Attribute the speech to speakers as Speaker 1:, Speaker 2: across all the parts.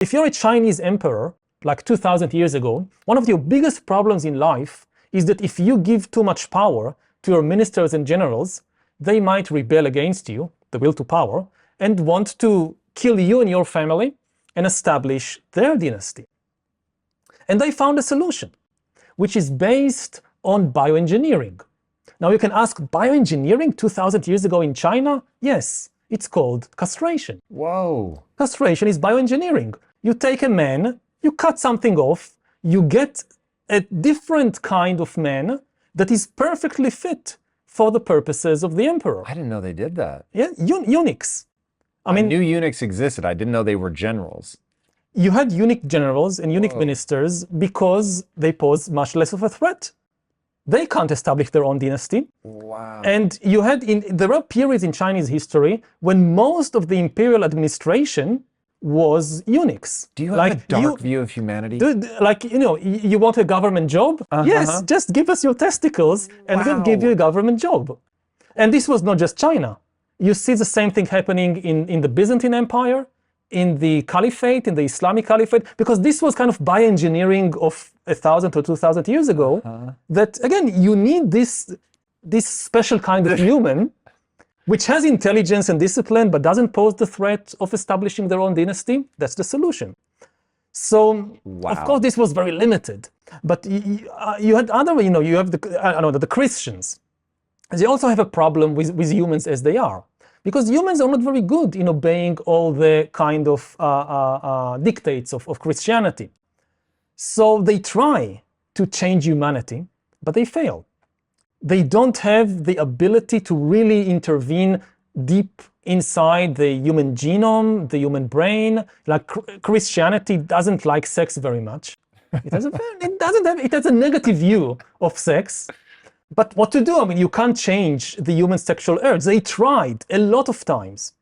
Speaker 1: If you're a Chinese emperor, like 2,000 years ago, one of your biggest problems in life is that if you give too much power to your ministers and generals, they might rebel against you, the will to power, and want to kill you and your family and establish their dynasty. And they found a solution, which is based on bioengineering. Now you can ask, bioengineering 2,000 years ago in China? Yes, it's called castration.
Speaker 2: Whoa.
Speaker 1: Castration is bioengineering. You take a man, you cut something off, you get a different kind of man that is perfectly fit for the purposes of the emperor.
Speaker 2: I didn't know they did that.
Speaker 1: Yeah, eunuchs.
Speaker 2: I knew eunuchs existed. I didn't know they were generals.
Speaker 1: You had eunuch generals and eunuch ministers because they pose much less of a threat. They can't establish their own dynasty.
Speaker 2: Wow.
Speaker 1: And you had, there are periods in Chinese history when most of the imperial administration was eunuchs.
Speaker 2: Do you have a dark view of humanity?
Speaker 1: Like, you want a government job? Yes, just give us your testicles and we'll give you a government job. And this was not just China. You see the same thing happening in the Byzantine Empire, in the Caliphate, in the Islamic Caliphate, because this was kind of bioengineering of 1,000 or 2,000 years ago, that, again, you need this special kind of human which has intelligence and discipline, but doesn't pose the threat of establishing their own dynasty. That's the solution. So, of course, this was very limited. But you had other, you have the Christians. They also have a problem with humans as they are. Because humans are not very good in obeying all the kind of dictates of Christianity. So they try to change humanity, but they fail. They don't have the ability to really intervene deep inside the human genome, the human brain. Like Christianity doesn't like sex very much. It has a negative view of sex. But what to do? I mean, you can't change the human sexual urge. They tried a lot of times.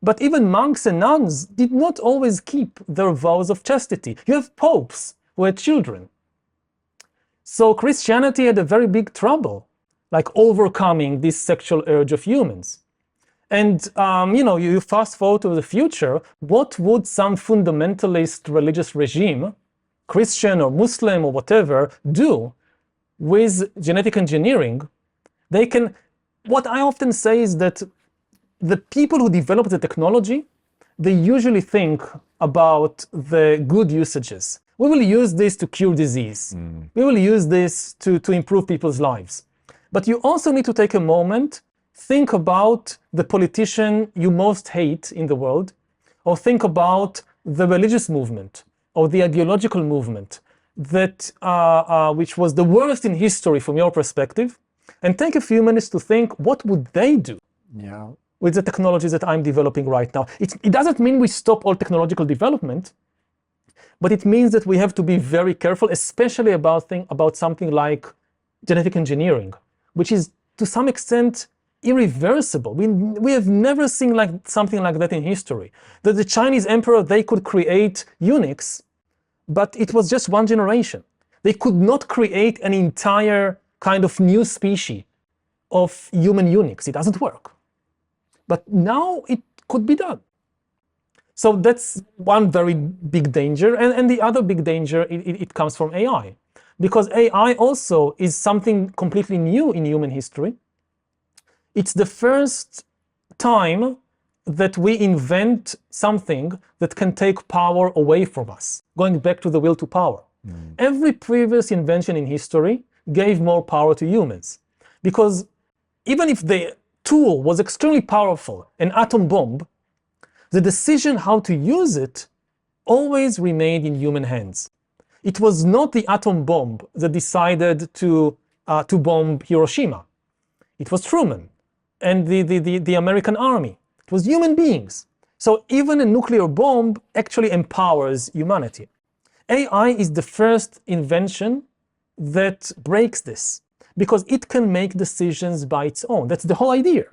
Speaker 1: But even monks and nuns did not always keep their vows of chastity. You have popes who had children. So Christianity had a very big trouble, like overcoming this sexual urge of humans. And, you fast forward to the future, what would some fundamentalist religious regime, Christian or Muslim or whatever, do with genetic engineering? What I often say is that the people who develop the technology, they usually think about the good usages. We will use this to cure disease. We will use this to improve people's lives. But you also need to take a moment, think about the politician you most hate in the world, or think about the religious movement or the ideological movement that which was the worst in history from your perspective, and take a few minutes to think, what would they do with the technologies that I'm developing right now? It doesn't mean we stop all technological development, but it means that we have to be very careful, especially about something like genetic engineering, which is to some extent irreversible. We have never seen something like that in history. That the Chinese emperor, they could create eunuchs, but it was just one generation. They could not create an entire kind of new species of human eunuchs. It doesn't work. But now it could be done. So that's one very big danger. And the other big danger, it comes from AI. Because AI also is something completely new in human history. It's the first time that we invent something that can take power away from us, going back to the will to power. Every previous invention in history gave more power to humans. Because even if the tool was extremely powerful, an atom bomb, the decision how to use it always remained in human hands. It was not the atom bomb that decided to bomb Hiroshima. It was Truman and the American army. It was human beings. So even a nuclear bomb actually empowers humanity. AI is the first invention that breaks this, because it can make decisions by its own. That's the whole idea.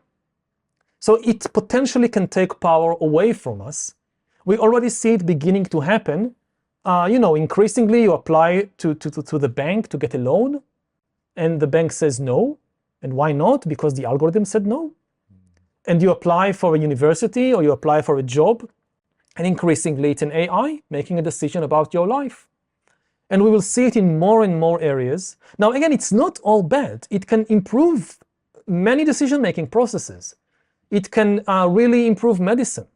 Speaker 1: So it potentially can take power away from us. We already see it beginning to happen. Increasingly you apply to the bank to get a loan, and the bank says no. And why not? Because the algorithm said no. And you apply for a university or you apply for a job, And increasingly, it's an AI making a decision about your life. And we will see it in more and more areas. Now, again, it's not all bad. It can improve many decision-making processes. It can really improve medicine.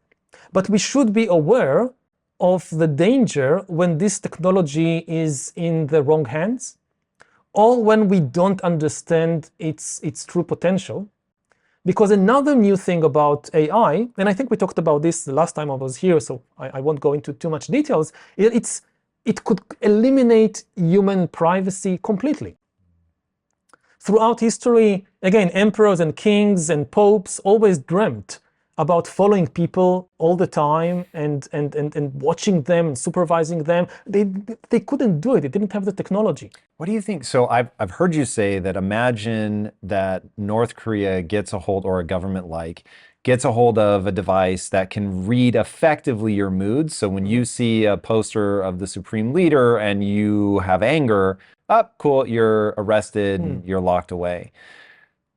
Speaker 1: But we should be aware of the danger when this technology is in the wrong hands, or when we don't understand its true potential. Because another new thing about AI, and I think we talked about this the last time I was here, so I won't go into too much details, it could eliminate human privacy completely. Throughout history, again, emperors and kings and popes always dreamt about following people all the time and watching them and supervising them. They couldn't do it. They didn't have the technology.
Speaker 2: What do you think? So I've heard you say that imagine that North Korea gets a hold, or a government gets a hold of a device that can read effectively your moods. So when you see a poster of the supreme leader and you have anger, cool, you're arrested, you're locked away.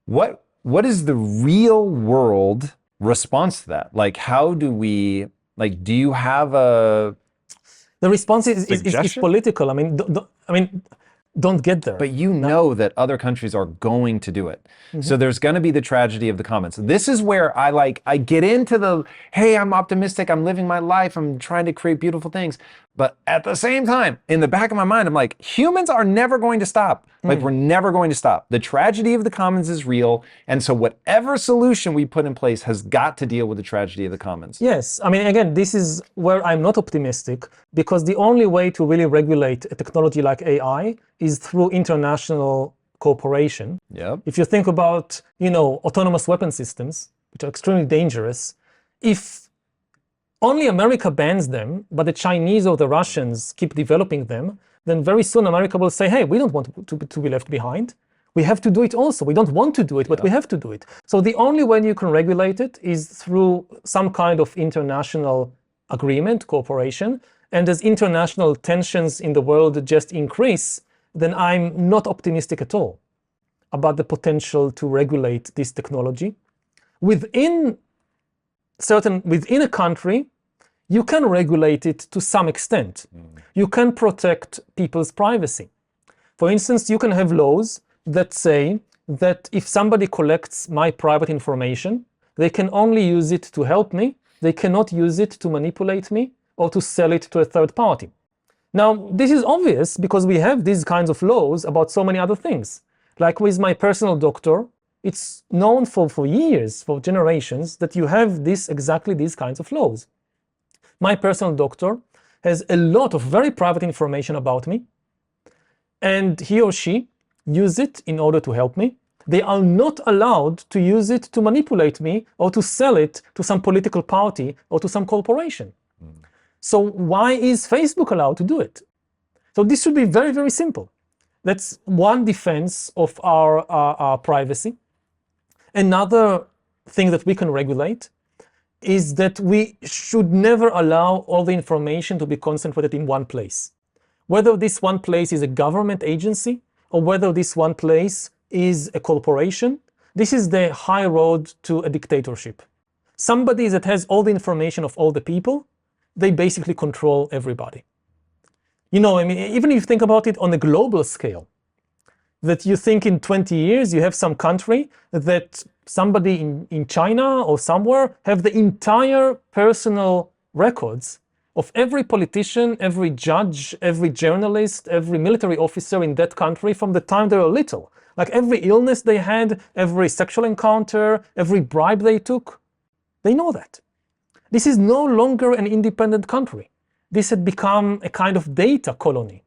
Speaker 2: What is the real world response to that? Like, how do we, like, do you have a...
Speaker 1: The response is political. I mean, don't get there.
Speaker 2: But you know that other countries are going to do it. So there's going to be the tragedy of the commons. This is where I get into the, hey, I'm optimistic, I'm living my life, I'm trying to create beautiful things. But at the same time, in the back of my mind, I'm like, humans are never going to stop. Like, we're never going to stop. The tragedy of the commons is real. And so whatever solution we put in place has got to deal with the tragedy of the commons.
Speaker 1: Yes. I mean, again, this is where I'm not optimistic, because the only way to really regulate a technology like AI is through international cooperation.
Speaker 2: Yep.
Speaker 1: If you think about, autonomous weapon systems, which are extremely dangerous, if only America bans them, but the Chinese or the Russians keep developing them, then very soon America will say, hey, we don't want to be left behind. We have to do it also. We don't want to do it, but we have to do it. So the only way you can regulate it is through some kind of international agreement, cooperation. And as international tensions in the world just increase, then I'm not optimistic at all about the potential to regulate this technology. Within a country, you can regulate it to some extent. You can protect people's privacy. For instance, you can have laws that say that if somebody collects my private information, they can only use it to help me. They cannot use it to manipulate me or to sell it to a third party. Now, this is obvious because we have these kinds of laws about so many other things. Like with my personal doctor, it's known for years, for generations, that you have exactly these kinds of laws. My personal doctor has a lot of very private information about me, and he or she use it in order to help me. They are not allowed to use it to manipulate me or to sell it to some political party or to some corporation. So why is Facebook allowed to do it? So this should be very, very simple. That's one defense of our privacy. Another thing that we can regulate is that we should never allow all the information to be concentrated in one place. Whether this one place is a government agency or whether this one place is a corporation, this is the high road to a dictatorship. Somebody that has all the information of all the people, they basically control everybody. Even if you think about it on a global scale, that you think in 20 years you have some country that somebody in China or somewhere have the entire personal records of every politician, every judge, every journalist, every military officer in that country from the time they were little. Like every illness they had, every sexual encounter, every bribe they took. They know that. This is no longer an independent country. This had become a kind of data colony.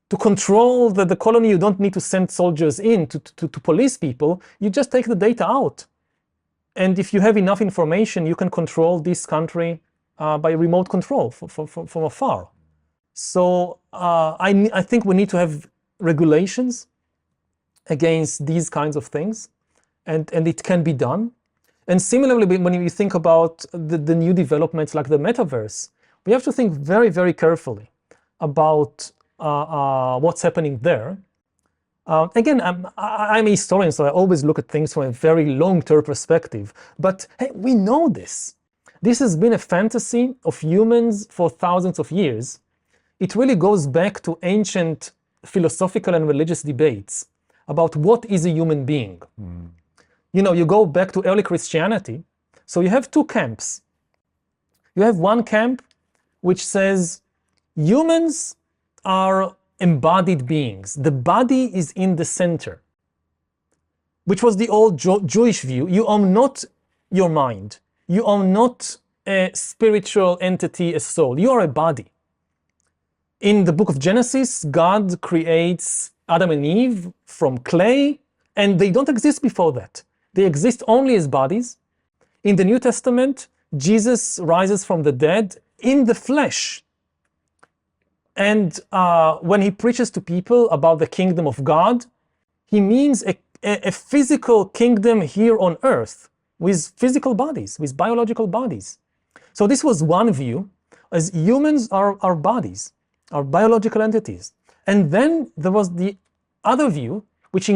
Speaker 1: To control the colony, you don't need to send soldiers in to police people. You just take the data out. And if you have enough information, you can control this country by remote control from afar. So I think we need to have regulations against these kinds of things, and it can be done. And similarly, when you think about the new developments like the metaverse, we have to think very, very carefully about what's happening there. Again, I'm a historian, so I always look at things from a very long-term perspective. But hey, we know this. This has been a fantasy of humans for thousands of years. It really goes back to ancient philosophical and religious debates about what is a human being. You know, you go back to early Christianity, so you have two camps. You have one camp which says humans are embodied beings. The body is in the center, which was the old Jewish view. You own not your mind. You are not a spiritual entity, a soul. You are a body. In the book of Genesis, God creates Adam and Eve from clay, and they don't exist before that. They exist only as bodies. In the New Testament, Jesus rises from the dead in the flesh. And when he preaches to people about the kingdom of God, he means a physical kingdom here on earth with physical bodies, with biological bodies. So this was one view, as humans are bodies, are biological entities. And then there was the other view, which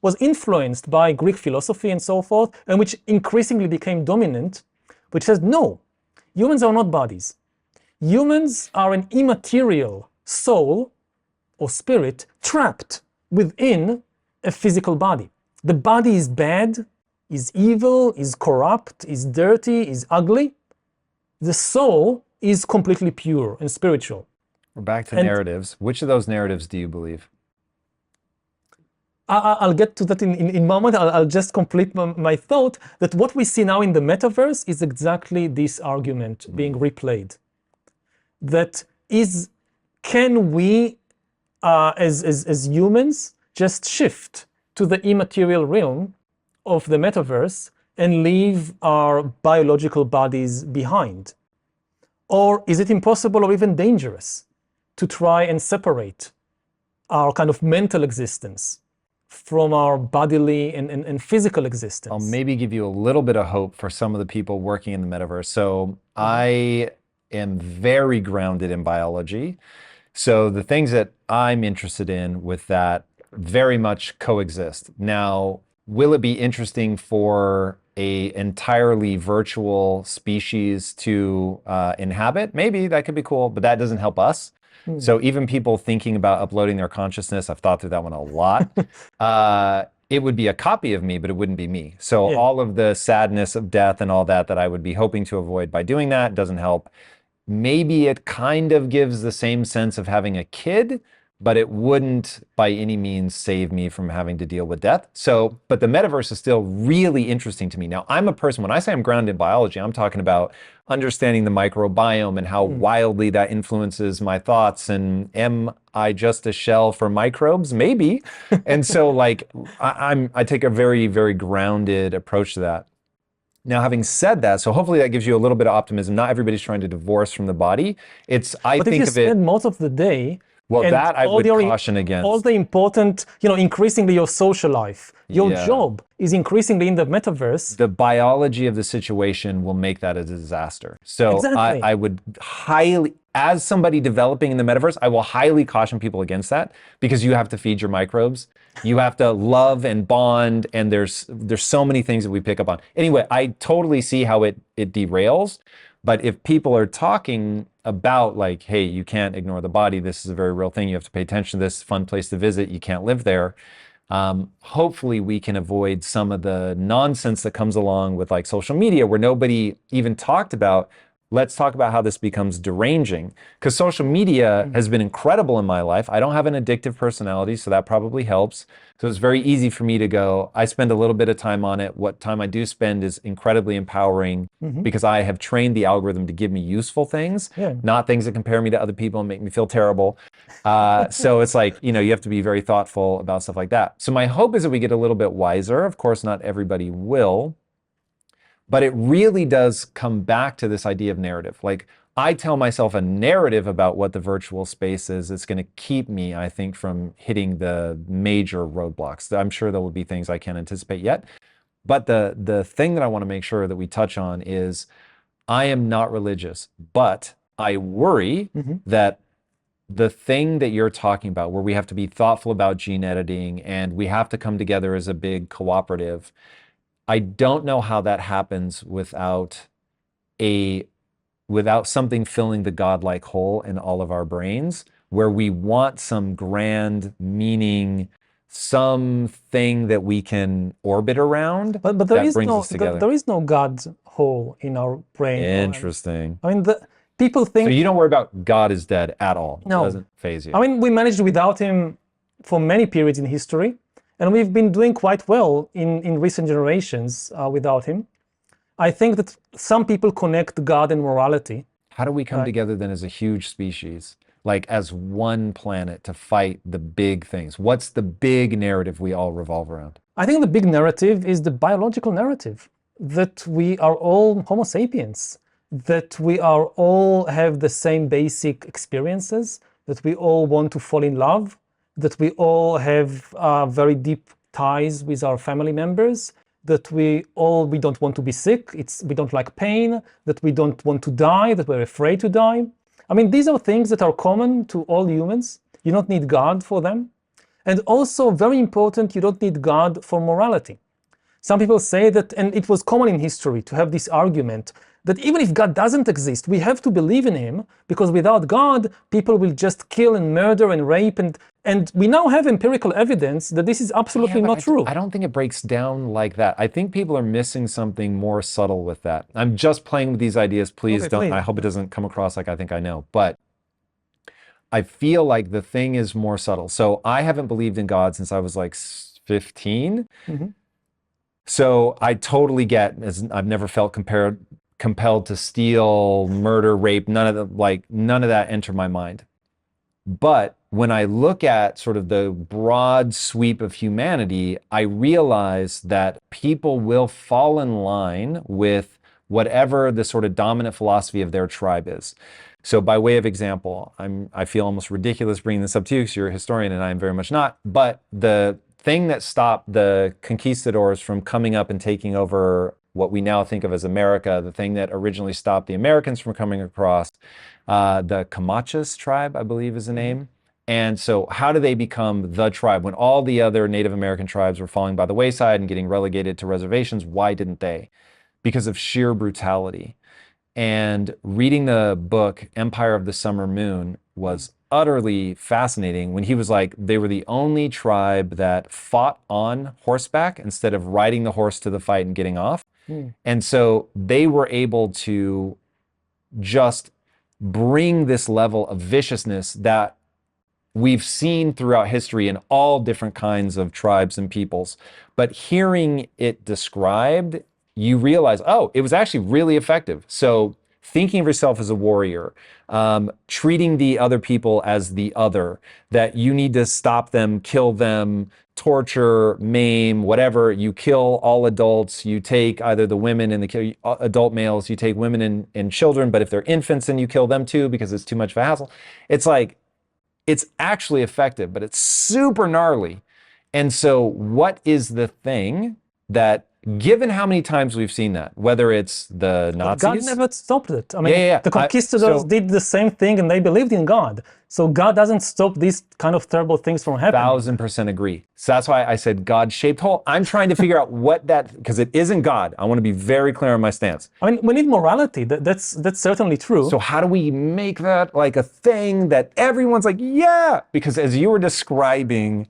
Speaker 1: was influenced by Greek philosophy and so forth, and which increasingly became dominant, which says, no, humans are not bodies. Humans are an immaterial soul or spirit trapped within a physical body. The body is bad, is evil, is corrupt, is dirty, is ugly. The soul is completely pure and spiritual.
Speaker 2: We're back to narratives. Which of those narratives do you believe?
Speaker 1: I'll get to that in a moment. I'll just complete my thought that what we see now in the metaverse is exactly this argument being replayed. That is, can we as humans just shift to the immaterial realm of the metaverse and leave our biological bodies behind? Or is it impossible or even dangerous to try and separate our kind of mental existence from our bodily and physical existence?
Speaker 2: I'll maybe give you a little bit of hope for some of the people working in the metaverse. So I am very grounded in biology. So the things that I'm interested in with that very much coexist. Now, will it be interesting for a entirely virtual species to inhabit? Maybe, that could be cool, but that doesn't help us. So even people thinking about uploading their consciousness, I've thought through that one a lot. It would be a copy of me, but it wouldn't be me. So all of the sadness of death and all that I would be hoping to avoid by doing that doesn't help. Maybe it kind of gives the same sense of having a kid, but it wouldn't by any means save me from having to deal with death. So, but the metaverse is still really interesting to me. Now, I'm a person, when I say I'm grounded in biology, I'm talking about understanding the microbiome and how wildly that influences my thoughts. And am I just a shell for microbes? Maybe. And so like, I take a very, very grounded approach to that. Now, having said that, so hopefully that gives you a little bit of optimism. Not everybody's trying to divorce from the body. It's, I
Speaker 1: but
Speaker 2: think
Speaker 1: if you spend most of the day,
Speaker 2: well, that I would caution against.
Speaker 1: All the important, increasingly your social life, your job is increasingly in the metaverse.
Speaker 2: The biology of the situation will make that a disaster. So exactly. I would highly, as somebody developing in the metaverse, I will highly caution people against that, because you have to feed your microbes. You have to love and bond, and there's so many things that we pick up on. Anyway, I totally see how it derails. But if people are talking about like, hey, you can't ignore the body, this is a very real thing, you have to pay attention to this, fun place to visit, you can't live there. Hopefully we can avoid some of the nonsense that comes along with like social media, where nobody even talked about, let's talk about how this becomes deranging. Because social media has been incredible in my life. I don't have an addictive personality, so that probably helps. So it's very easy for me to go, I spend a little bit of time on it. What time I do spend is incredibly empowering, because I have trained the algorithm to give me useful things, not things that compare me to other people and make me feel terrible. So it's like, you have to be very thoughtful about stuff like that. So my hope is that we get a little bit wiser. Of course, not everybody will. But it really does come back to this idea of narrative. Like, I tell myself a narrative about what the virtual space is. It's going to keep me, I think, from hitting the major roadblocks. I'm sure there will be things I can't anticipate yet. But the thing that I want to make sure that we touch on is, I am not religious, but I worry that the thing that you're talking about, where we have to be thoughtful about gene editing and we have to come together as a big cooperative, I don't know how that happens without without something filling the godlike hole in all of our brains, where we want some grand meaning, something that we can orbit around,
Speaker 1: but there
Speaker 2: that
Speaker 1: is
Speaker 2: brings
Speaker 1: no
Speaker 2: us together.
Speaker 1: there is no God hole in our brain.
Speaker 2: Interesting.
Speaker 1: I mean, people think.
Speaker 2: So you don't worry about God is dead at all.
Speaker 1: No.
Speaker 2: It doesn't faze you.
Speaker 1: I mean, we managed without him for many periods in history, and we've been doing quite well in recent generations without him. I think that some people connect God and morality.
Speaker 2: How do we come together then as a huge species, like as one planet, to fight the big things? What's the big narrative we all revolve around?
Speaker 1: I think the big narrative is the biological narrative, that we are all Homo sapiens, that we are all have the same basic experiences, that we all want to fall in love, that we all have very deep ties with our family members, that we don't want to be sick, we don't like pain, that we don't want to die, that we're afraid to die. I mean, these are things that are common to all humans. You don't need God for them. And also, very important, you don't need God for morality. Some people say that, and it was common in history to have this argument, that even if God doesn't exist, we have to believe in him, because without God, people will just kill and murder and rape. And we now have empirical evidence that this is absolutely not true.
Speaker 2: I don't think it breaks down like that. I think people are missing something more subtle with that. I'm just playing with these ideas. Please don't. I hope it doesn't come across like I think I know. But I feel like the thing is more subtle. So I haven't believed in God since I was like 15. Mm-hmm. So I totally get, as I've never felt compelled to steal, murder, rape, none of that entered my mind. But when I look at sort of the broad sweep of humanity, I realize that people will fall in line with whatever the sort of dominant philosophy of their tribe is. So by way of example, I feel almost ridiculous bringing this up to you because you're a historian and I am very much not, but the thing that stopped the conquistadors from coming up and taking over what we now think of as America, the thing that originally stopped the Americans from coming across, the Camachas tribe, I believe is the name. And so how do they become the tribe? When all the other Native American tribes were falling by the wayside and getting relegated to reservations, why didn't they? Because of sheer brutality. And reading the book Empire of the Summer Moon was utterly fascinating when he was like, they were the only tribe that fought on horseback instead of riding the horse to the fight and getting off. And so they were able to just bring this level of viciousness that we've seen throughout history in all different kinds of tribes and peoples. But hearing it described, you realize, oh, it was actually really effective. So thinking of yourself as a warrior, treating the other people as the other, that you need to stop them, kill them, torture, maim, whatever. You kill all adults. You take either the women and the adult males, you take women and children, but if they're infants, then you kill them too because it's too much of a hassle. It's like, it's actually effective, but it's super gnarly. And so what is the thing that, given how many times we've seen that, whether it's the Nazis...
Speaker 1: God never stopped it. I mean, the conquistadors did the same thing and they believed in God. So God doesn't stop these kind of terrible things from happening.
Speaker 2: 1000% agree. So that's why I said God-shaped hole. I'm trying to figure out what that... Because it isn't God. I want to be very clear on my stance.
Speaker 1: I mean, we need morality. That's certainly true.
Speaker 2: So how do we make that like a thing that everyone's like, yeah? Because as you were describing...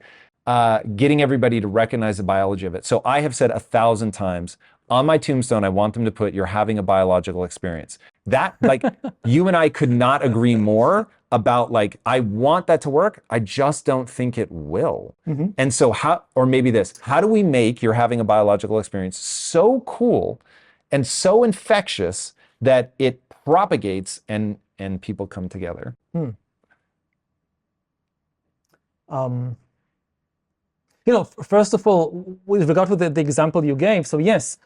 Speaker 2: getting everybody to recognize the biology of it. So I have said 1,000 times on my tombstone, I want them to put, you're having a biological experience. That, like, you and I could not agree more about, like, I want that to work. I just don't think it will. Mm-hmm. And so or maybe this, how do we make you're having a biological experience so cool and so infectious that it propagates and people come together?
Speaker 1: First of all, with regard to the example you gave, so yes,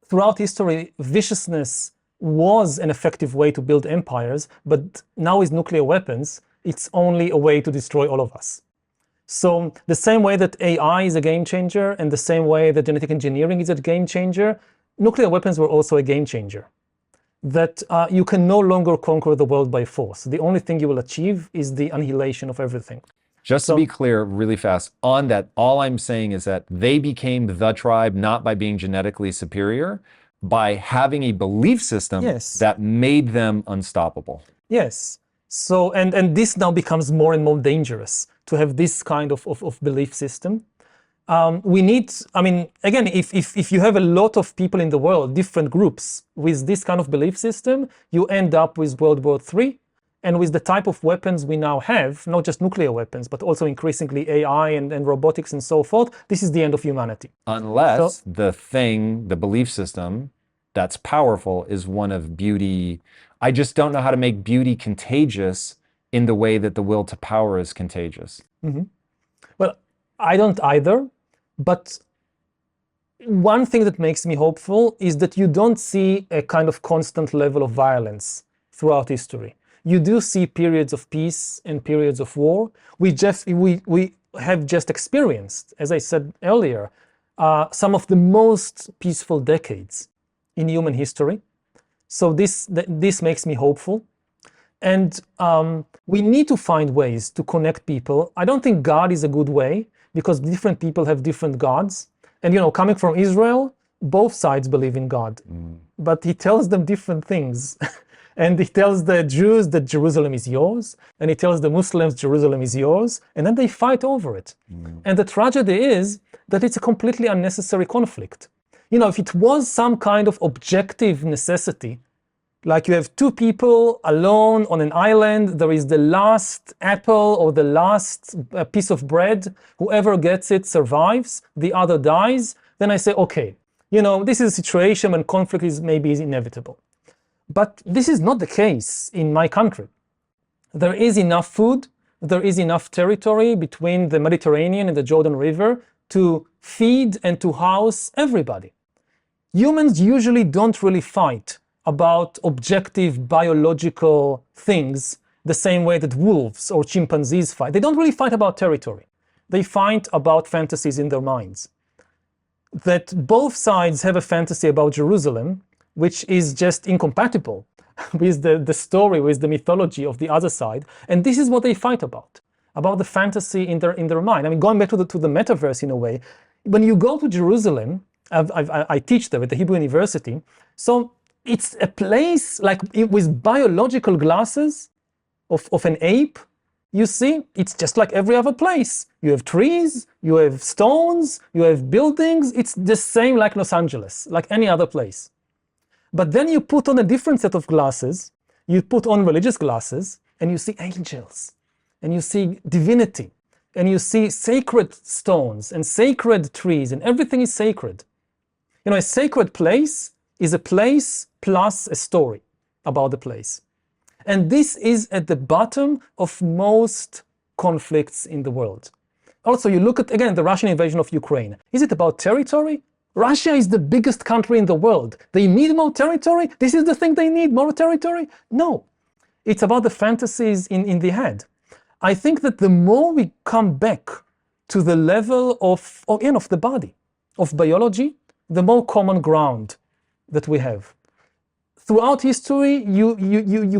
Speaker 1: throughout history, viciousness was an effective way to build empires, but now with nuclear weapons, it's only a way to destroy all of us. So the same way that AI is a game changer, and the same way that genetic engineering is a game changer, nuclear weapons were also a game changer. That you can no longer conquer the world by force. The only thing you will achieve is the annihilation of everything.
Speaker 2: Just to be clear really fast on that, all I'm saying is that they became the tribe not by being genetically superior, by having a belief system that made them unstoppable.
Speaker 1: Yes. So, and this now becomes more and more dangerous to have this kind of belief system. We need, I mean, again, if you have a lot of people in the world, different groups with this kind of belief system, you end up with World War III. And with the type of weapons we now have, not just nuclear weapons, but also increasingly AI and robotics and so forth, this is the end of humanity.
Speaker 2: Unless the belief system that's powerful is one of beauty. I just don't know how to make beauty contagious in the way that the will to power is contagious.
Speaker 1: Mm-hmm. Well, I don't either, but one thing that makes me hopeful is that you don't see a kind of constant level of violence throughout history. You do see periods of peace and periods of war. We have just experienced, as I said earlier, some of the most peaceful decades in human history. So this makes me hopeful. And we need to find ways to connect people. I don't think God is a good way, because different people have different gods. And, you know, coming from Israel, both sides believe in God. But he tells them different things. And he tells the Jews that Jerusalem is yours, and he tells the Muslims Jerusalem is yours, and then they fight over it. And the tragedy is that it's a completely unnecessary conflict. You know, if it was some kind of objective necessity, like you have two people alone on an island, there is the last apple or the last piece of bread, whoever gets it survives, the other dies, then I say, okay, you know, this is a situation when conflict is maybe inevitable. But this is not the case in my country. There is enough food, there is enough territory between the Mediterranean and the Jordan River to feed and to house everybody. Humans usually don't really fight about objective biological things the same way that wolves or chimpanzees fight. They don't really fight about territory. They fight about fantasies in their minds. That both sides have a fantasy about Jerusalem, which is just incompatible with the story, with the mythology of the other side. And this is what they fight about the fantasy in their mind. I mean, going back to the metaverse in a way, when you go to Jerusalem, I teach there at the Hebrew University, so it's a place like with biological glasses of an ape, you see, it's just like every other place. You have trees, you have stones, you have buildings, it's the same like Los Angeles, like any other place. But then you put on a different set of glasses, you put on religious glasses, and you see angels, and you see divinity, and you see sacred stones and sacred trees, and everything is sacred. You know, a sacred place is a place plus a story about the place. And this is at the bottom of most conflicts in the world. Also, you look at, again, the Russian invasion of Ukraine. Is it about territory? Russia is the biggest country in the world. They need more territory? This is the thing they need, more territory? No. It's about the fantasies in the head. I think that the more we come back to the level of the body, of biology, the more common ground that we have. Throughout history, you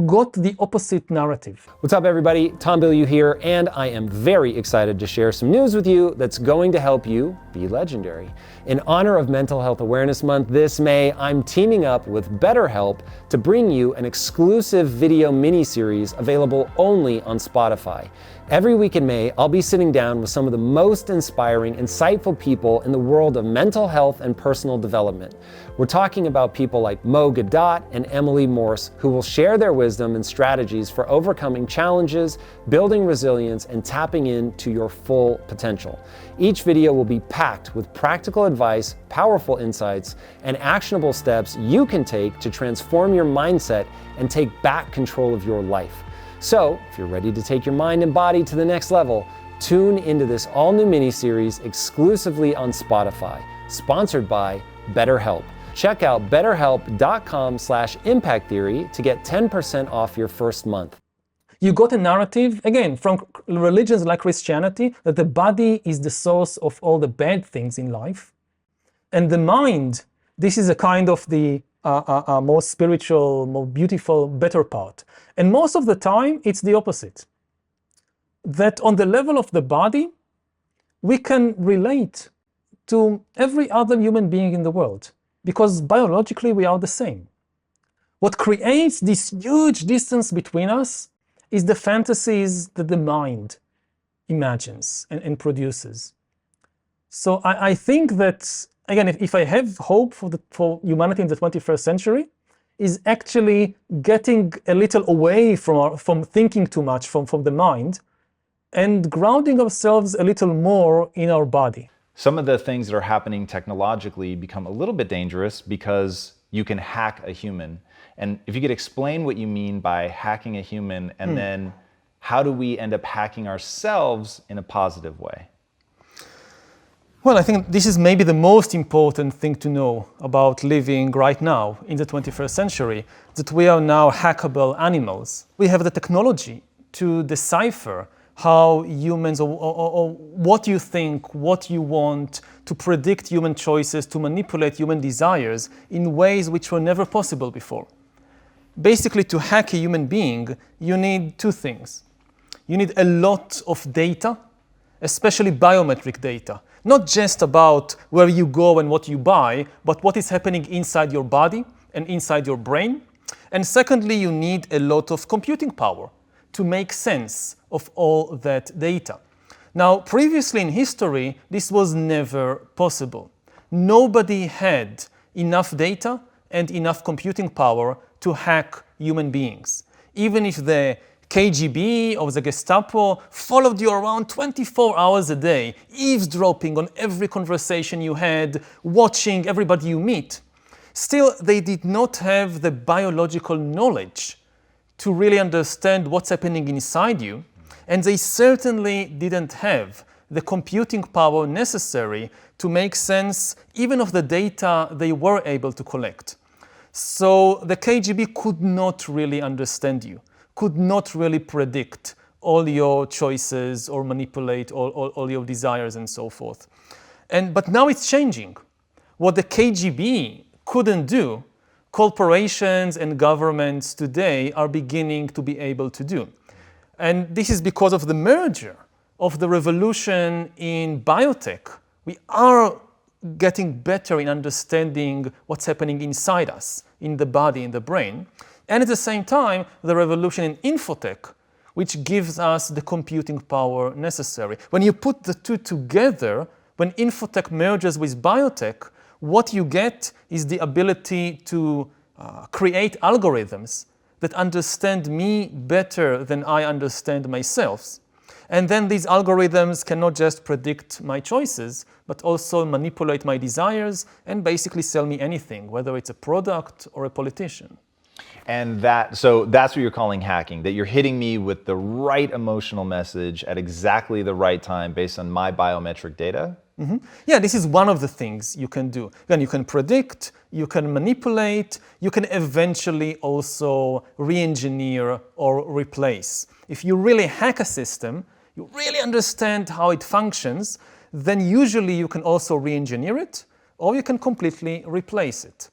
Speaker 1: got the opposite narrative.
Speaker 3: What's up, everybody? Tom Bilyeu here, and I am very excited to share some news with you that's going to help you be legendary. In honor of Mental Health Awareness Month this May, I'm teaming up with BetterHelp to bring you an exclusive video mini-series available only on Spotify. Every week in May, I'll be sitting down with some of the most inspiring, insightful people in the world of mental health and personal development. We're talking about people like Mo Gadot and Emily Morse, who will share their wisdom and strategies for overcoming challenges, building resilience, and tapping into your full potential. Each video will be packed with practical advice, powerful insights, and actionable steps you can take to transform your mindset and take back control of your life. So, if you're ready to take your mind and body to the next level, tune into this all-new mini-series exclusively on Spotify, sponsored by BetterHelp. Check out betterhelp.com/impacttheory to get 10% off your first month.
Speaker 1: You got a narrative, again, from religions like Christianity, that the body is the source of all the bad things in life. And the mind, this is a kind of the more spiritual, more beautiful, better part. And most of the time, it's the opposite. That on the level of the body, we can relate to every other human being in the world. because biologically we are the same. What creates this huge distance between us is the fantasies that the mind imagines and produces. So I think that, again, if I have hope for humanity in the 21st century, is actually getting a little away from thinking too much from the mind and grounding ourselves a little more in our body.
Speaker 2: Some of the things that are happening technologically become a little bit dangerous because you can hack a human. And if you could explain what you mean by hacking a human, and then how do we end up hacking ourselves in a positive way?
Speaker 1: Well, I think this is maybe the most important thing to know about living right now in the 21st century, that we are now hackable animals. We have the technology to decipher how humans, or what you think, what you want, to predict human choices, to manipulate human desires in ways which were never possible before. Basically, to hack a human being, you need two things. You need a lot of data, especially biometric data. Not just about where you go and what you buy, but what is happening inside your body and inside your brain. And secondly, you need a lot of computing power to make sense of all that data. Now, previously in history, this was never possible. Nobody had enough data and enough computing power to hack human beings. Even if the KGB or the Gestapo followed you around 24 hours a day, eavesdropping on every conversation you had, watching everybody you meet, still they did not have the biological knowledge to really understand what's happening inside you, and they certainly didn't have the computing power necessary to make sense even of the data they were able to collect. So the KGB could not really understand you, could not really predict all your choices or manipulate all your desires and so forth. But now it's changing. What the KGB couldn't do, corporations and governments today are beginning to be able to do. And this is because of the merger of the revolution in biotech. We are getting better in understanding what's happening inside us, in the body, in the brain. And at the same time, the revolution in infotech, which gives us the computing power necessary. When you put the two together, when infotech merges with biotech, what you get is the ability to create algorithms that understand me better than I understand myself. And then these algorithms can not just predict my choices, but also manipulate my desires and basically sell me anything, whether it's a product or a politician.
Speaker 2: And so that's what you're calling hacking, that you're hitting me with the right emotional message at exactly the right time based on my biometric data?
Speaker 1: Mm-hmm. Yeah, this is one of the things you can do. Again, you can predict, you can manipulate, you can eventually also re-engineer or replace. If you really hack a system, you really understand how it functions, then usually you can also re-engineer it, or you can completely replace it.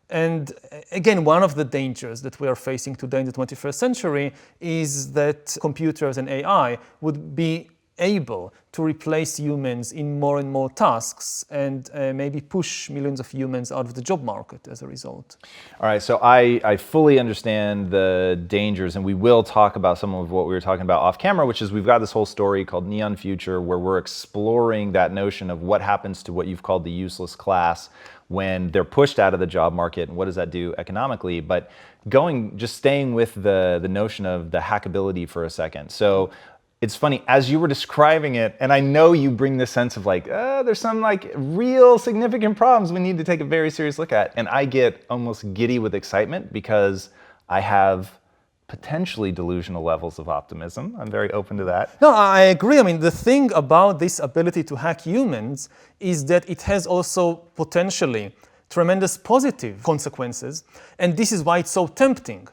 Speaker 1: And again, one of the dangers that we are facing today in the 21st century is that computers and AI would be able to replace humans in more and more tasks and maybe push millions of humans out of the job market as a result.
Speaker 2: All right, so I fully understand the dangers, and we will talk about some of what we were talking about off camera, which is we've got this whole story called Neon Future where we're exploring that notion of what happens to what you've called the useless class when they're pushed out of the job market, and what does that do economically. But just staying with the notion of the hackability for a second. So it's funny, as you were describing it, and I know you bring this sense of like, there's some like real significant problems we need to take a very serious look at. And I get almost giddy with excitement because I have potentially delusional levels of optimism. I'm very open to that.
Speaker 1: No, I agree. I mean, the thing about this ability to hack humans is that it has also potentially tremendous positive consequences. And this is why it's so tempting.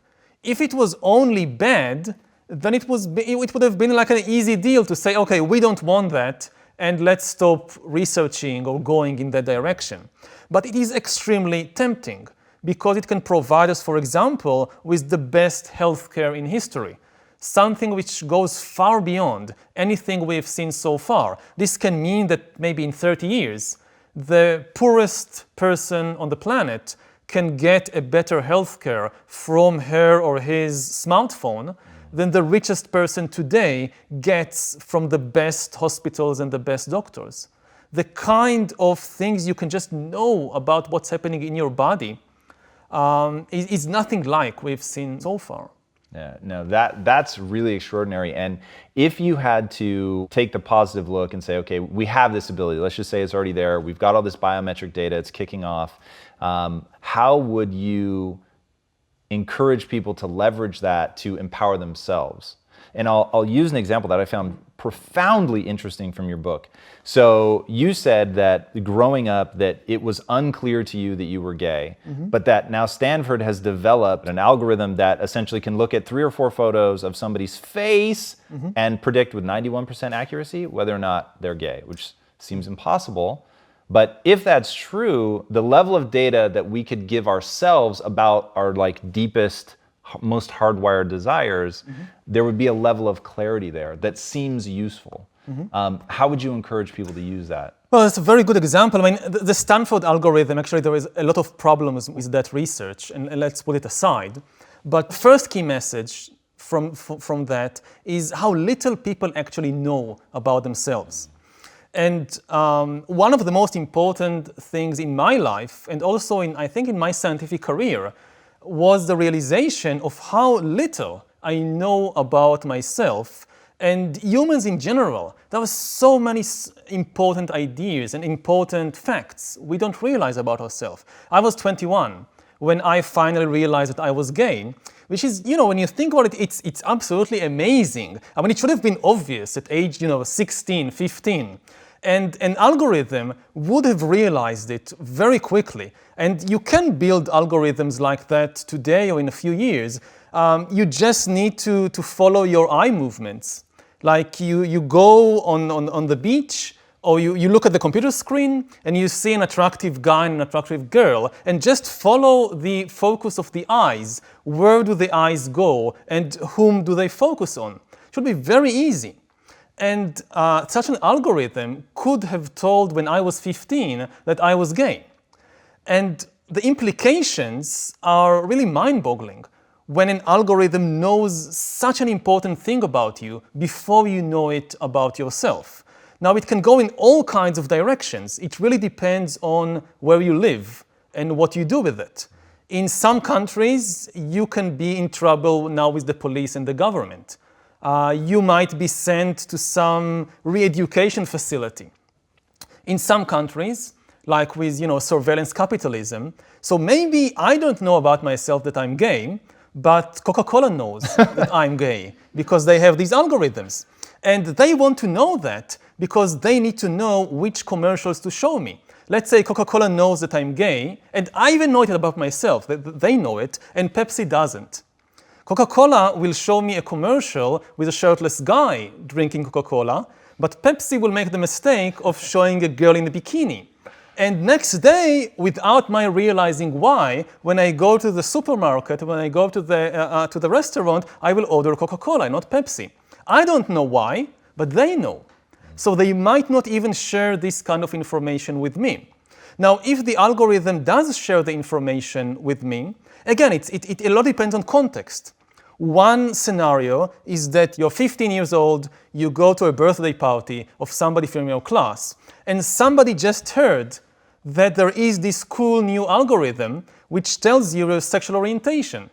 Speaker 1: If it was only bad, then it would have been like an easy deal to say, okay, we don't want that, and let's stop researching or going in that direction. But it is extremely tempting because it can provide us, for example, with the best healthcare in history, something which goes far beyond anything we have seen so far. This can mean that maybe in 30 years, the poorest person on the planet can get a better healthcare from her or his smartphone than the richest person today gets from the best hospitals and the best doctors. The kind of things you can just know about what's happening in your body is nothing like we've seen so far.
Speaker 2: Yeah, no, that's really extraordinary. And if you had to take the positive look and say, okay, we have this ability, let's just say it's already there, we've got all this biometric data, it's kicking off, how would you encourage people to leverage that to empower themselves? And I'll use an example that I found profoundly interesting from your book. So you said that growing up that it was unclear to you that you were gay, but that now Stanford has developed an algorithm that essentially can look at 3 or 4 photos of somebody's face and predict with 91% accuracy whether or not they're gay, which seems impossible. But if that's true, the level of data that we could give ourselves about our deepest, most hardwired desires, there would be a level of clarity there that seems useful. How would you encourage people to use that?
Speaker 1: Well, it's a very good example. I mean, the Stanford algorithm, actually, there is a lot of problems with that research, and let's put it aside. But first key message from that is how little people actually know about themselves. And one of the most important things in my life, and also I think in my scientific career, was the realization of how little I know about myself and humans in general. There were so many important ideas and important facts we don't realize about ourselves. I was 21 when I finally realized that I was gay, which is, when you think about it, it's absolutely amazing. I mean, it should have been obvious at age, 16, 15. And an algorithm would have realized it very quickly. And you can build algorithms like that today or in a few years. You just need to follow your eye movements. Like you go on the beach, or you look at the computer screen and you see an attractive guy and an attractive girl, and just follow the focus of the eyes. Where do the eyes go and whom do they focus on? It should be very easy. And such an algorithm could have told when I was 15 that I was gay. And the implications are really mind-boggling when an algorithm knows such an important thing about you before you know it about yourself. Now, it can go in all kinds of directions. It really depends on where you live and what you do with it. In some countries, you can be in trouble now with the police and the government. You might be sent to some re-education facility. In some countries, like with surveillance capitalism, so maybe I don't know about myself that I'm gay, but Coca-Cola knows that I'm gay because they have these algorithms. And they want to know that because they need to know which commercials to show me. Let's say Coca-Cola knows that I'm gay, and I even know it about myself, that they know it, and Pepsi doesn't. Coca-Cola will show me a commercial with a shirtless guy drinking Coca-Cola, but Pepsi will make the mistake of showing a girl in a bikini. And next day, without my realizing why, when I go to the supermarket, when I go to the restaurant, I will order Coca-Cola, not Pepsi. I don't know why, but they know. So they might not even share this kind of information with me. Now, if the algorithm does share the information with me, again, it a lot depends on context. One scenario is that you're 15 years old, you go to a birthday party of somebody from your class, and somebody just heard that there is this cool new algorithm which tells you your sexual orientation.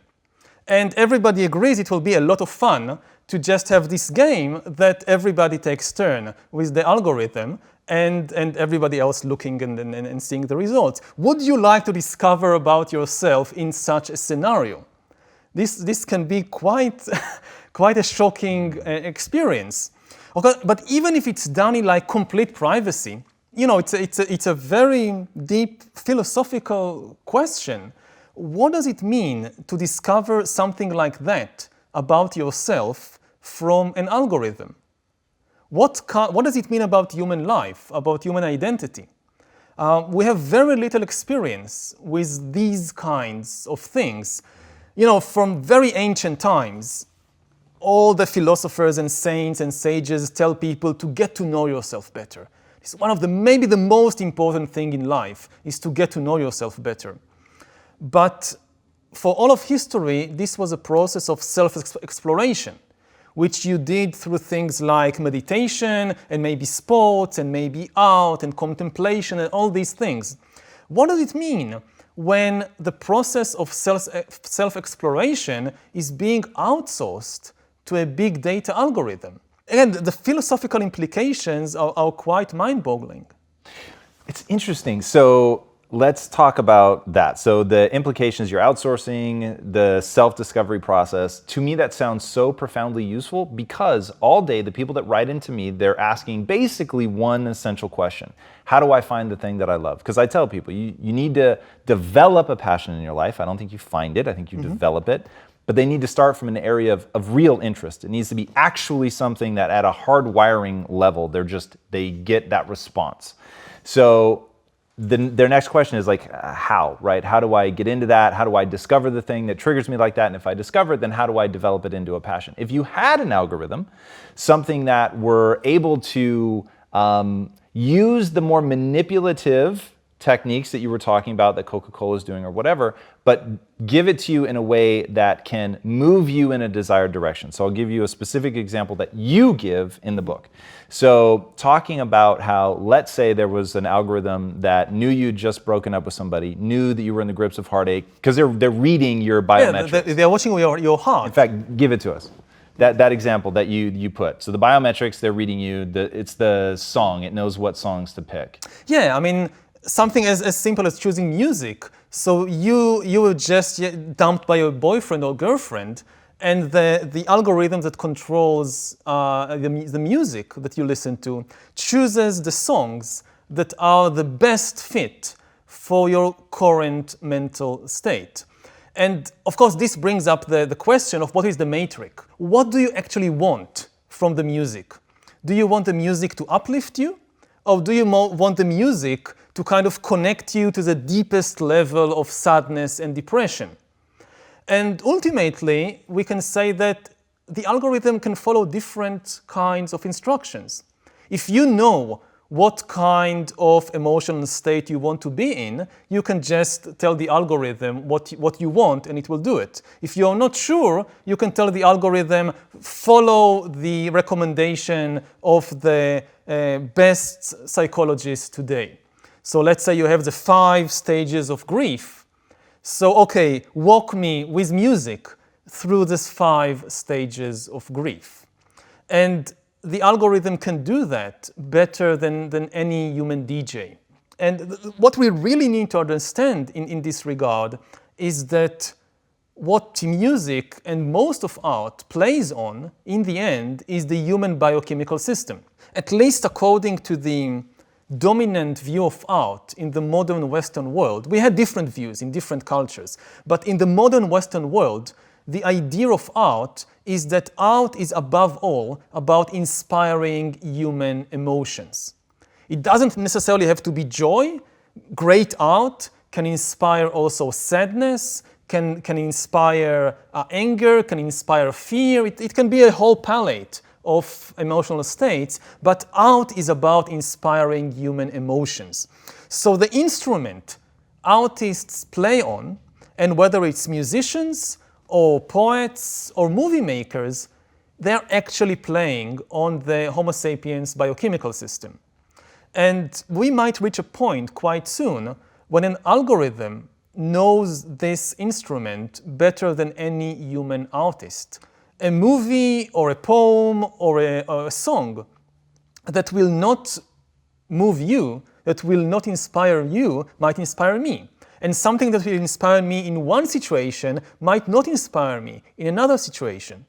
Speaker 1: And everybody agrees it will be a lot of fun to just have this game that everybody takes turn with the algorithm and everybody else looking and seeing the results. Would you like to discover about yourself in such a scenario? This can be quite a shocking experience. Okay, but even if it's done in complete privacy, it's a very deep philosophical question. What does it mean to discover something like that about yourself from an algorithm? What does it mean about human life, about human identity? We have very little experience with these kinds of things. From very ancient times, all the philosophers and saints and sages tell people to get to know yourself better. It's one of the, maybe the most important thing in life is to get to know yourself better. But for all of history, this was a process of self-exploration, which you did through things like meditation and maybe sports and maybe art and contemplation and all these things. What does it mean when the process of self-exploration is being outsourced to a big data algorithm? Again, the philosophical implications are quite mind-boggling.
Speaker 2: It's interesting. So let's talk about that. So the implications, you're outsourcing the self-discovery process. To me, that sounds so profoundly useful because all day the people that write into me, they're asking basically one essential question. How do I find the thing that I love? Because I tell people, you need to develop a passion in your life. I don't think you find it. I think you develop it. But they need to start from an area of real interest. It needs to be actually something that at a hardwiring level, they get that response. So their next question is like, how, right? How do I get into that? How do I discover the thing that triggers me like that? And if I discover it, then how do I develop it into a passion? If you had an algorithm, something that were able to use the more manipulative techniques that you were talking about that Coca-Cola is doing or whatever, but give it to you in a way that can move you in a desired direction. So I'll give you a specific example that you give in the book. So talking about how, let's say there was an algorithm that knew you'd just broken up with somebody, knew that you were in the grips of heartache, because they're reading your biometrics.
Speaker 1: Yeah, they're watching your heart.
Speaker 2: In fact, give it to us. That example that you put. So the biometrics, they're reading you, it's the song, it knows what songs to pick.
Speaker 1: Yeah, I mean, something as simple as choosing music. So you were just dumped by your boyfriend or girlfriend, and the algorithm that controls the music that you listen to chooses the songs that are the best fit for your current mental state. And of course, this brings up the question of what is the matrix? What do you actually want from the music? Do you want the music to uplift you? Or do you want the music to kind of connect you to the deepest level of sadness and depression? And ultimately, we can say that the algorithm can follow different kinds of instructions. If you know what kind of emotional state you want to be in, you can just tell the algorithm what you want and it will do it. If you're not sure, you can tell the algorithm, follow the recommendation of the best psychologist today. So let's say you have the 5 stages of grief. So, okay, walk me with music through these 5 stages of grief. And the algorithm can do that better than any human DJ. And what we really need to understand in this regard is that what music and most of art plays on, in the end, is the human biochemical system. At least according to the dominant view of art in the modern Western world. We had different views in different cultures, but in the modern Western world, the idea of art is that art is above all about inspiring human emotions. It doesn't necessarily have to be joy. Great art can inspire also sadness, can inspire anger, can inspire fear. It can be a whole palette of emotional states, but art is about inspiring human emotions. So the instrument artists play on, and whether it's musicians or poets or movie makers, they're actually playing on the Homo sapiens biochemical system. And we might reach a point quite soon when an algorithm knows this instrument better than any human artist. A movie or a poem or a song that will not move you, that will not inspire you, might inspire me. And something that will inspire me in one situation might not inspire me in another situation.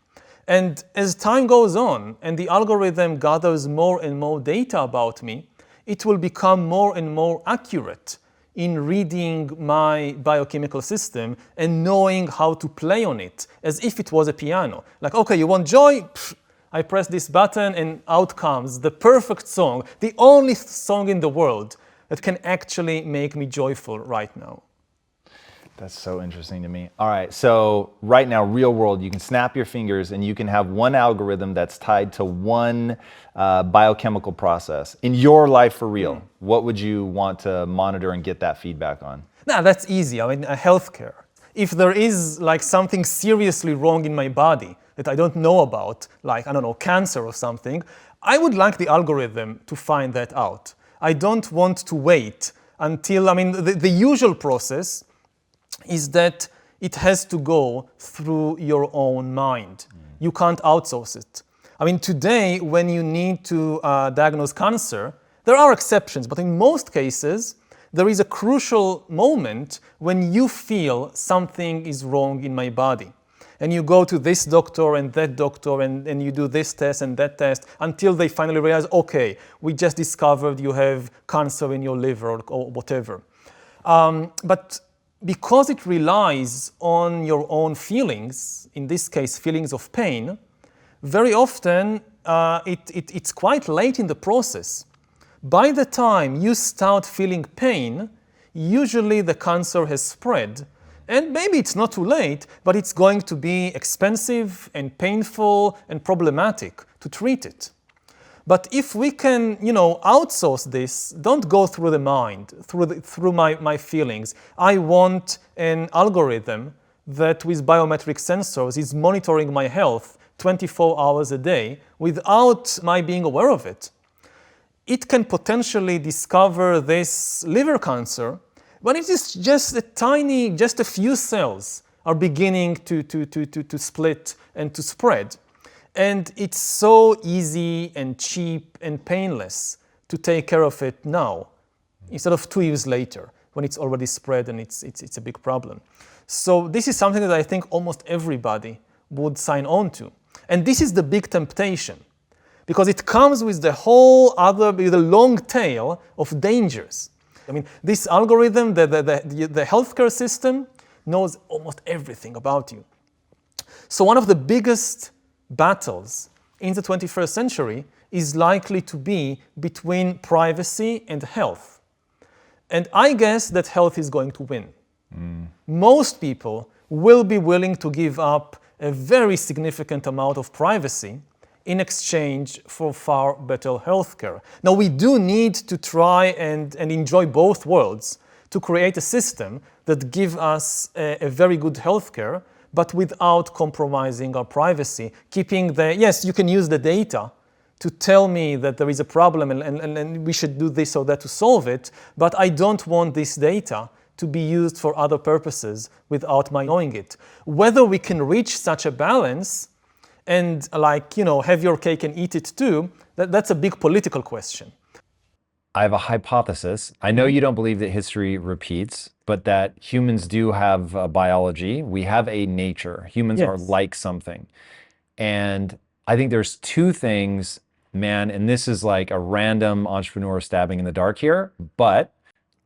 Speaker 1: And as time goes on and the algorithm gathers more and more data about me, it will become more and more accurate in reading my biochemical system and knowing how to play on it as if it was a piano. Like, okay, you want joy? Pfft, I press this button and out comes the perfect song, the only song in the world that can actually make me joyful right now.
Speaker 2: That's so interesting to me. All right, so right now, real world, you can snap your fingers and you can have one algorithm that's tied to one biochemical process. In your life for real, what would you want to monitor and get that feedback on?
Speaker 1: Now, that's easy. I mean, healthcare. If there is like something seriously wrong in my body that I don't know about, like, I don't know, cancer or something, I would like the algorithm to find that out. I don't want to wait until, I mean, the usual process is that it has to go through your own mind. You can't outsource it. I mean, today, when you need to diagnose cancer, there are exceptions, but in most cases, there is a crucial moment when you feel something is wrong in my body. And you go to this doctor and that doctor and you do this test and that test until they finally realize, okay, we just discovered you have cancer in your liver or whatever. But because it relies on your own feelings, in this case, feelings of pain, very often it's quite late in the process. By the time you start feeling pain, usually the cancer has spread. And maybe it's not too late, but it's going to be expensive and painful and problematic to treat it. But if we can, outsource this, don't go through the mind, through my feelings. I want an algorithm that with biometric sensors is monitoring my health 24 hours a day without my being aware of it. It can potentially discover this liver cancer, but it is just just a few cells are beginning to split and to spread. And it's so easy and cheap and painless to take care of it now, instead of 2 years later, when it's already spread and it's a big problem. So this is something that I think almost everybody would sign on to. And this is the big temptation, because it comes with the with a long tail of dangers. I mean, this algorithm, the healthcare system knows almost everything about you. So one of the biggest battles in the 21st century is likely to be between privacy and health. And I guess that health is going to win. Most people will be willing to give up a very significant amount of privacy in exchange for far better healthcare. Now, we do need to try and enjoy both worlds to create a system that gives us a very good healthcare, but without compromising our privacy, keeping yes, you can use the data to tell me that there is a problem and we should do this or that to solve it, but I don't want this data to be used for other purposes without my knowing it. Whether we can reach such a balance and have your cake and eat it too, that's a big political question.
Speaker 2: I have a hypothesis. I know you don't believe that history repeats, but that humans do have a biology. We have a nature. Humans are like something. And I think there's two things, man, and this is like a random entrepreneur stabbing in the dark here, but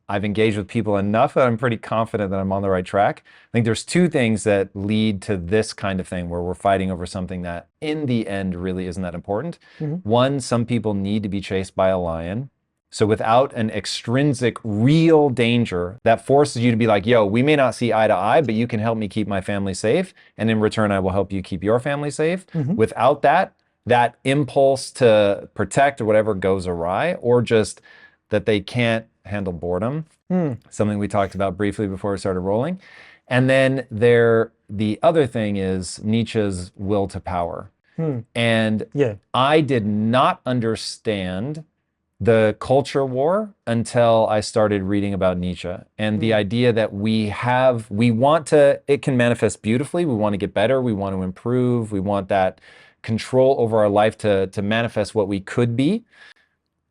Speaker 2: I've engaged with people enough that I'm pretty confident that I'm on the right track. I think there's two things that lead to this kind of thing where we're fighting over something that in the end really isn't that important. One, some people need to be chased by a lion. So without an extrinsic real danger that forces you to be like, yo, we may not see eye to eye, but you can help me keep my family safe. And in return, I will help you keep your family safe. Without that impulse to protect or whatever goes awry, or just that they can't handle boredom, something we talked about briefly before we started rolling. And then the other thing is Nietzsche's will to power. And I did not understand the culture war until I started reading about Nietzsche and the idea that it can manifest beautifully. We want to get better. We want to improve. We want that control over our life to manifest what we could be.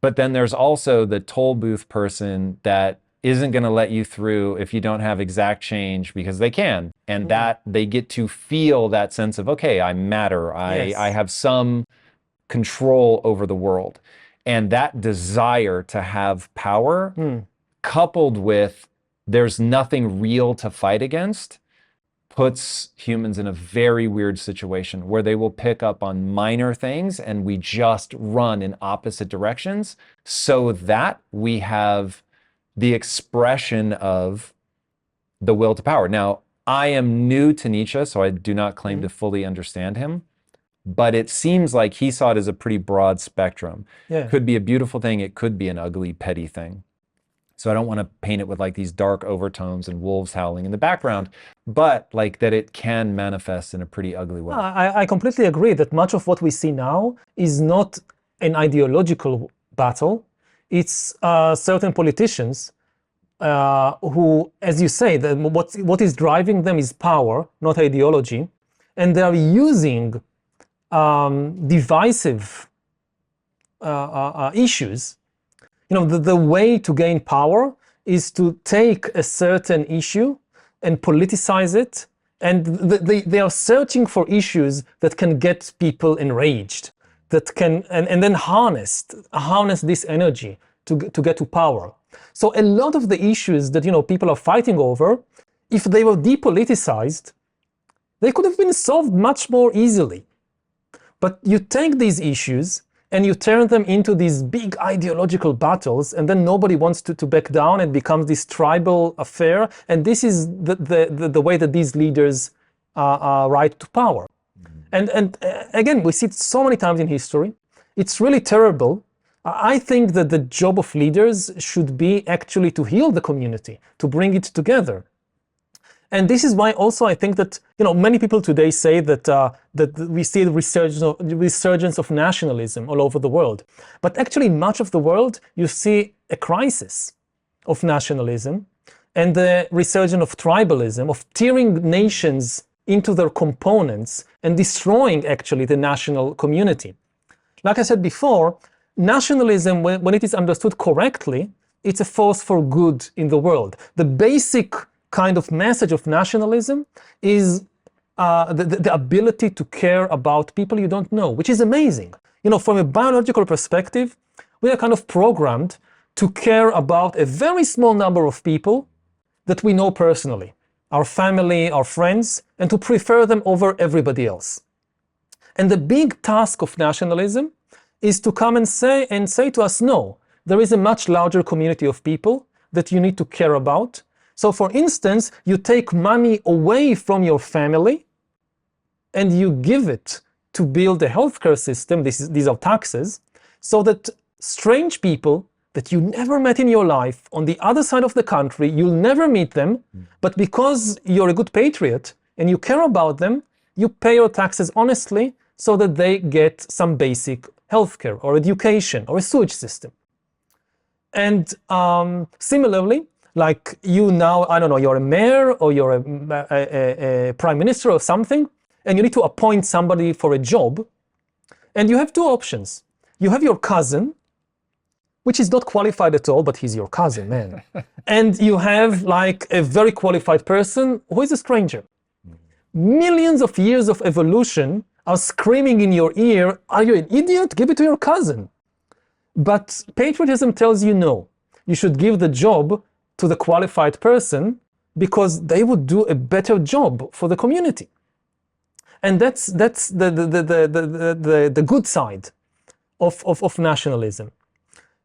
Speaker 2: But then there's also the toll booth person that isn't going to let you through if you don't have exact change, because they can. And that they get to feel that sense of, okay, I matter. I have some control over the world. And that desire to have power, coupled with there's nothing real to fight against, puts humans in a very weird situation where they will pick up on minor things and we just run in opposite directions so that we have the expression of the will to power. Now, I am new to Nietzsche, so I do not claim to fully understand him, but it seems like he saw it as a pretty broad spectrum.
Speaker 1: Yeah.
Speaker 2: Could be a beautiful thing, it could be an ugly, petty thing. So I don't want to paint it with like these dark overtones and wolves howling in the background, but like that it can manifest in a pretty ugly way.
Speaker 1: I completely agree that much of what we see now is not an ideological battle. It's certain politicians who, as you say, what is driving them is power, not ideology. And they are using divisive issues. You know, the way to gain power is to take a certain issue and politicize it. And they are searching for issues that can get people enraged, that can, and then harness this energy to get to power. So a lot of the issues that, you know, people are fighting over, if they were depoliticized, they could have been solved much more easily. But you take these issues and you turn them into these big ideological battles, and then nobody wants to back down, and becomes this tribal affair. And this is the way that these leaders ride to power. And again, we see it so many times in history. It's really terrible. I think that the job of leaders should be actually to heal the community, to bring it together. And this is why also I think that, you know, many people today say that that we see the resurgence of nationalism all over the world. But actually, much of the world, you see a crisis of nationalism and the resurgence of tribalism, of tearing nations into their components and destroying actually the national community. Like I said before, nationalism, when it is understood correctly, it's a force for good in the world. The basic kind of message of nationalism is the ability to care about people you don't know, which is amazing. You know, from a biological perspective, we are kind of programmed to care about a very small number of people that we know personally, our family, our friends, and to prefer them over everybody else. And the big task of nationalism is to come and say to us, no, there is a much larger community of people that you need to care about. So for instance, you take money away from your family and you give it to build a healthcare system, these are taxes, so that strange people that you never met in your life on the other side of the country, you'll never meet them, but because you're a good patriot and you care about them, you pay your taxes honestly so that they get some basic healthcare or education or a sewage system. And similarly, like you now, I don't know, you're a mayor or you're a prime minister or something, and you need to appoint somebody for a job, and you have two options. You have your cousin, which is not qualified at all, but he's your cousin, man. And you have like a very qualified person who is a stranger. Millions of years of evolution are screaming in your ear, are you an idiot? Give it to your cousin. But patriotism tells you no. You should give the job to the qualified person because they would do a better job for the community. And that's the good side of nationalism.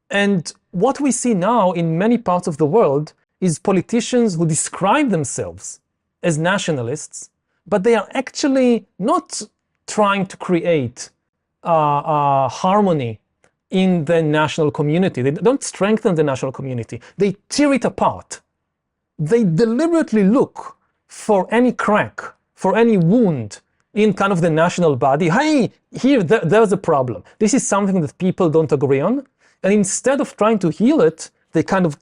Speaker 1: And what we see now in many parts of the world is politicians who describe themselves as nationalists, but they are actually not trying to create harmony in the national community. They don't strengthen the national community. They tear it apart. They deliberately look for any crack, for any wound in kind of the national body. Hey, here, there's a problem. This is something that people don't agree on. And instead of trying to heal it, they kind of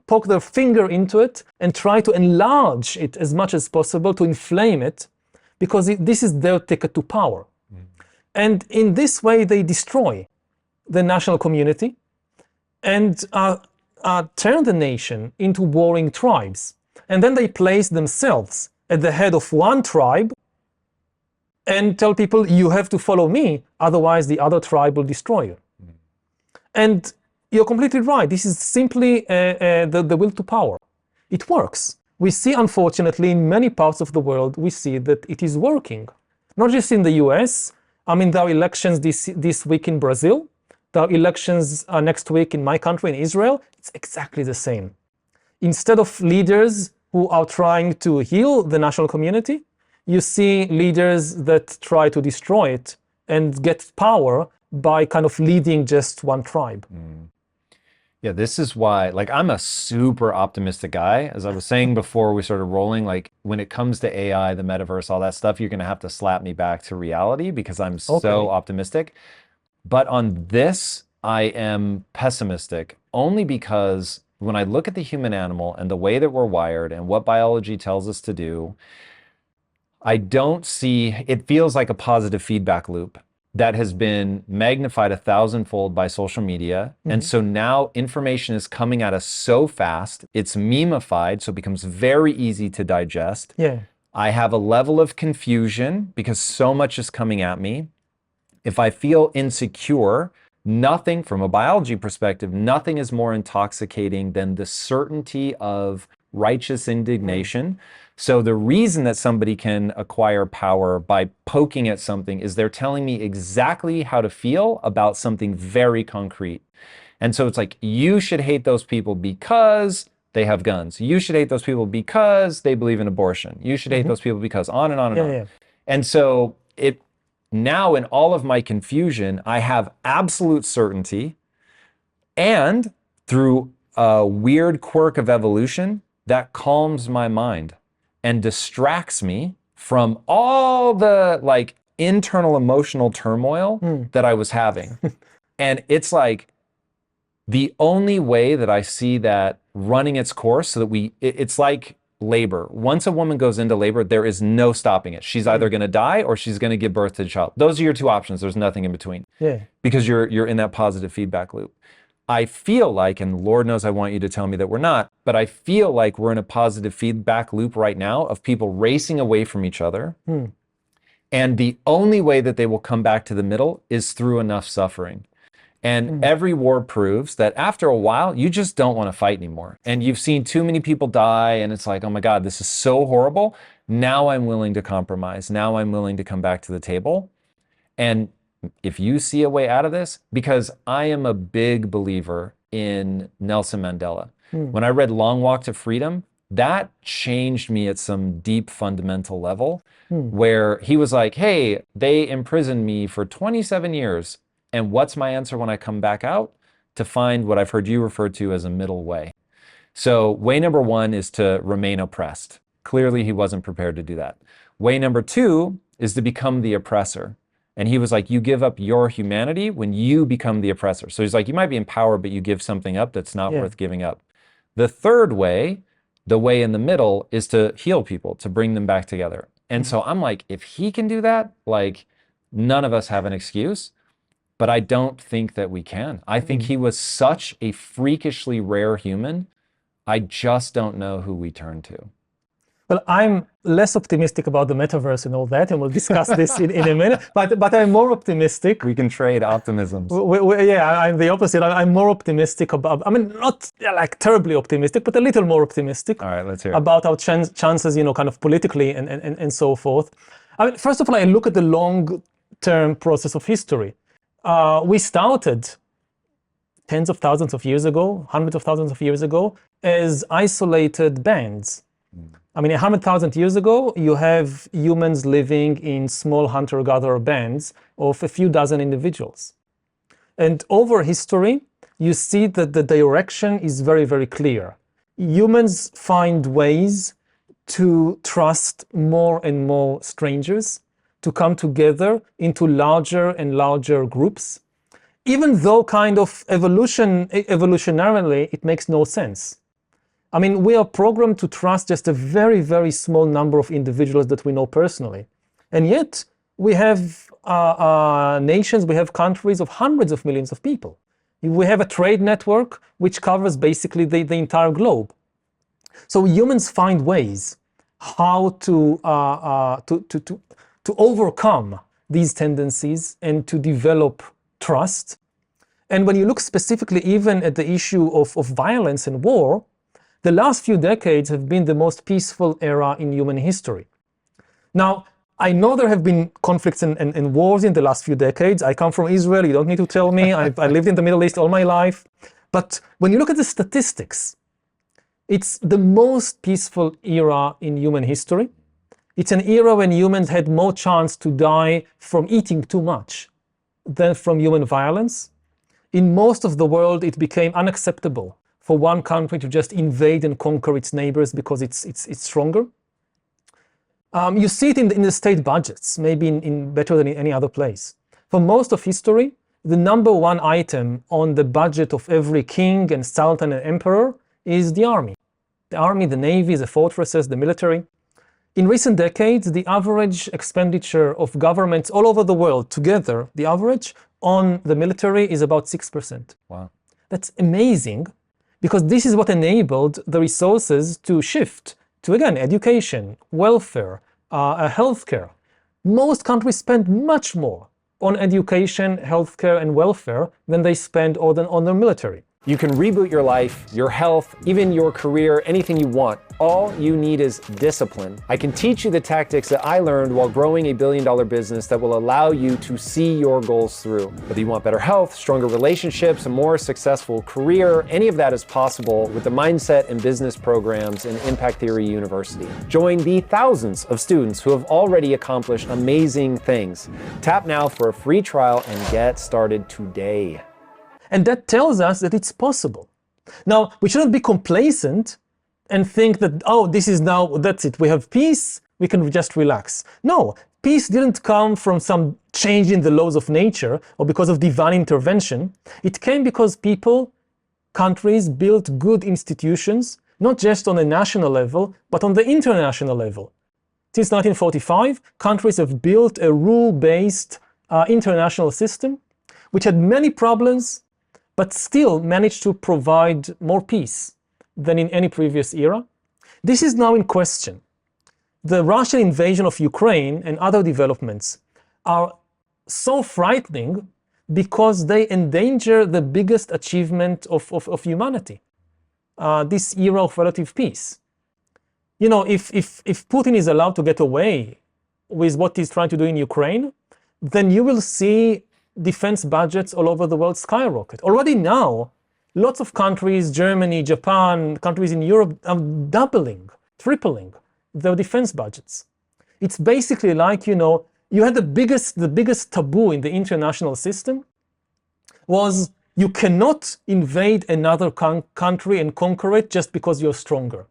Speaker 1: poke their finger into it and try to enlarge it as much as possible, to inflame it, because this is their ticket to power. And in this way, they destroy the national community and turn the nation into warring tribes. And then they place themselves at the head of one tribe and tell people, you have to follow me, otherwise the other tribe will destroy you. And you're completely right. This is simply the will to power. It works. We see, unfortunately, in many parts of the world, we see that it is working. Not just in the US. I mean, there are elections this week in Brazil. There are elections next week in my country, in Israel. It's exactly the same. Instead of leaders who are trying to heal the national community. You see leaders that try to destroy it and get power by kind of leading just one tribe.
Speaker 2: Yeah, this is why, like, I'm a super optimistic guy. As I was saying before we started rolling, like, when it comes to AI, the metaverse, all that stuff, you're going to have to slap me back to reality because I'm so optimistic. But on this, I am pessimistic only because when I look at the human animal and the way that we're wired and what biology tells us to do, I don't see, it feels like a positive feedback loop that has been magnified 1,000-fold by social media. And so now information is coming at us so fast, it's memeified, so it becomes very easy to digest. I have a level of confusion because so much is coming at me. If I feel insecure, nothing, from a biology perspective, nothing is more intoxicating than the certainty of righteous indignation. So the reason that somebody can acquire power by poking at something is they're telling me exactly how to feel about something very concrete. And so it's like, you should hate those people because they have guns. You should hate those people because they believe in abortion. You should hate those people because on and on and on. And so now in all of my confusion, I have absolute certainty, and through a weird quirk of evolution, that calms my mind and distracts me from all the like internal emotional turmoil that I was having. And it's like the only way that I see that running its course, so that it's like labor. Once a woman goes into labor, there is no stopping it. She's either going to die or she's going to give birth to a child. Those are your two options. There's nothing in between. Because you're in that positive feedback loop. I feel like, and Lord knows I want you to tell me that we're not, but I feel like we're in a positive feedback loop right now of people racing away from each other. And the only way that they will come back to the middle is through enough suffering. And every war proves that after a while, you just don't want to fight anymore. And you've seen too many people die, and it's like, oh my God, this is so horrible. Now I'm willing to compromise. Now I'm willing to come back to the table. And if you see a way out of this, because I am a big believer in Nelson Mandela. When I read Long Walk to Freedom, that changed me at some deep fundamental level, where he was like, hey, they imprisoned me for 27 years. And what's my answer when I come back out? To find what I've heard you refer to as a middle way. So way number one is to remain oppressed. Clearly, he wasn't prepared to do that. Way number two is to become the oppressor. And he was like, you give up your humanity when you become the oppressor. So he's like, you might be in power, but you give something up that's not worth giving up. The third way, the way in the middle, is to heal people, to bring them back together. And so I'm like, if he can do that, like, none of us have an excuse. But I don't think that we can. I think he was such a freakishly rare human. I just don't know who we turn to.
Speaker 1: Well, I'm less optimistic about the metaverse and all that, and we'll discuss this in a minute. But I'm more optimistic.
Speaker 2: We can trade optimisms.
Speaker 1: Yeah, I'm the opposite. I'm more optimistic about, I mean, not like terribly optimistic, but a little more optimistic.
Speaker 2: All right, let's hear it.
Speaker 1: About our chances, kind of politically and so forth. I mean, first of all, I look at the long-term process of history. We started tens of thousands of years ago, hundreds of thousands of years ago, as isolated bands. I mean, 100,000 years ago, you have humans living in small hunter-gatherer bands of a few dozen individuals. And over history, you see that the direction is very, very clear. Humans find ways to trust more and more strangers, to come together into larger and larger groups, even though kind of evolutionarily, it makes no sense. I mean, we are programmed to trust just a very, very small number of individuals that we know personally. And yet, we have nations, we have countries of hundreds of millions of people. We have a trade network which covers basically the entire globe. So humans find ways how to overcome these tendencies and to develop trust. And when you look specifically even at the issue of violence and war, the last few decades have been the most peaceful era in human history. Now, I know there have been conflicts and wars in the last few decades. I come from Israel, you don't need to tell me. I lived in the Middle East all my life. But when you look at the statistics, It's the most peaceful era in human history. It's an era when humans had more chance to die from eating too much than from human violence. In most of the world, it became unacceptable for one country to just invade and conquer its neighbors because it's stronger. You see it in the state budgets, maybe in better than in any other place. For most of history, the number one item on the budget of every king and sultan and emperor is the army. The army, the navy, the fortresses, the military. In recent decades, the average expenditure of governments all over the world together, the average on the military is about 6%.
Speaker 2: Wow.
Speaker 1: That's amazing, because this is what enabled the resources to shift to, again, education, welfare, healthcare. Most countries spend much more on education, healthcare, and welfare than they spend on their military.
Speaker 3: You can reboot your life, your health, even your career, anything you want. All you need is discipline. I can teach you the tactics that I learned while growing a billion-dollar business that will allow you to see your goals through. Whether you want better health, stronger relationships, a more successful career, any of that is possible with the mindset and business programs in Impact Theory University. Join the thousands of students who have already accomplished amazing things. Tap now for a free trial and get started today.
Speaker 1: And that tells us that it's possible. Now, we shouldn't be complacent and think that, oh, this is now, that's it, we have peace, we can just relax. No, peace didn't come from some change in the laws of nature or because of divine intervention. It came because people, countries built good institutions, not just on a national level, but on the international level. Since 1945, countries have built a rule-based international system, which had many problems, but still managed to provide more peace than in any previous era. This is now in question. The Russian invasion of Ukraine and other developments are so frightening because they endanger the biggest achievement of humanity, this era of relative peace. You know, if Putin is allowed to get away with what he's trying to do in Ukraine, then you will see defense budgets all over the world skyrocket. Already now, lots of countries, Germany, Japan, countries in Europe are doubling, tripling their defense budgets. It's basically like, you know, you had the biggest taboo in the international system was you cannot invade another country and conquer it just because you're stronger.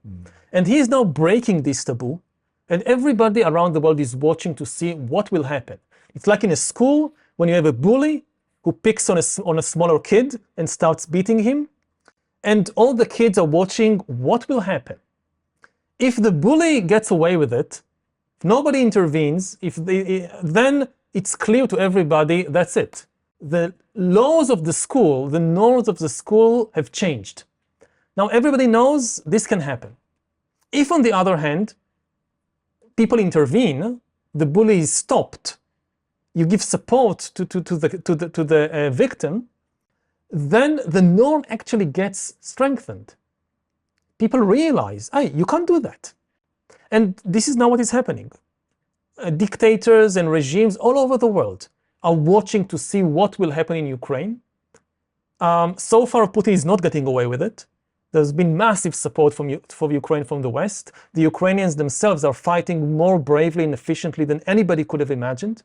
Speaker 1: And he is now breaking this taboo, and everybody around the world is watching to see what will happen. It's like in a school, when you have a bully who picks on a smaller kid and starts beating him, and all the kids are watching what will happen. If the bully gets away with it, if nobody intervenes, then it's clear to everybody that's it. The laws of the school, the norms of the school have changed. Now everybody knows this can happen. If on the other hand, people intervene, the bully is stopped, you give support to the victim, then the norm actually gets strengthened. People realize, hey, you can't do that. And this is now what is happening. Dictators and regimes all over the world are watching to see what will happen in Ukraine. So far, Putin is not getting away with it. There's been massive support for Ukraine from the West. The Ukrainians themselves are fighting more bravely and efficiently than anybody could have imagined.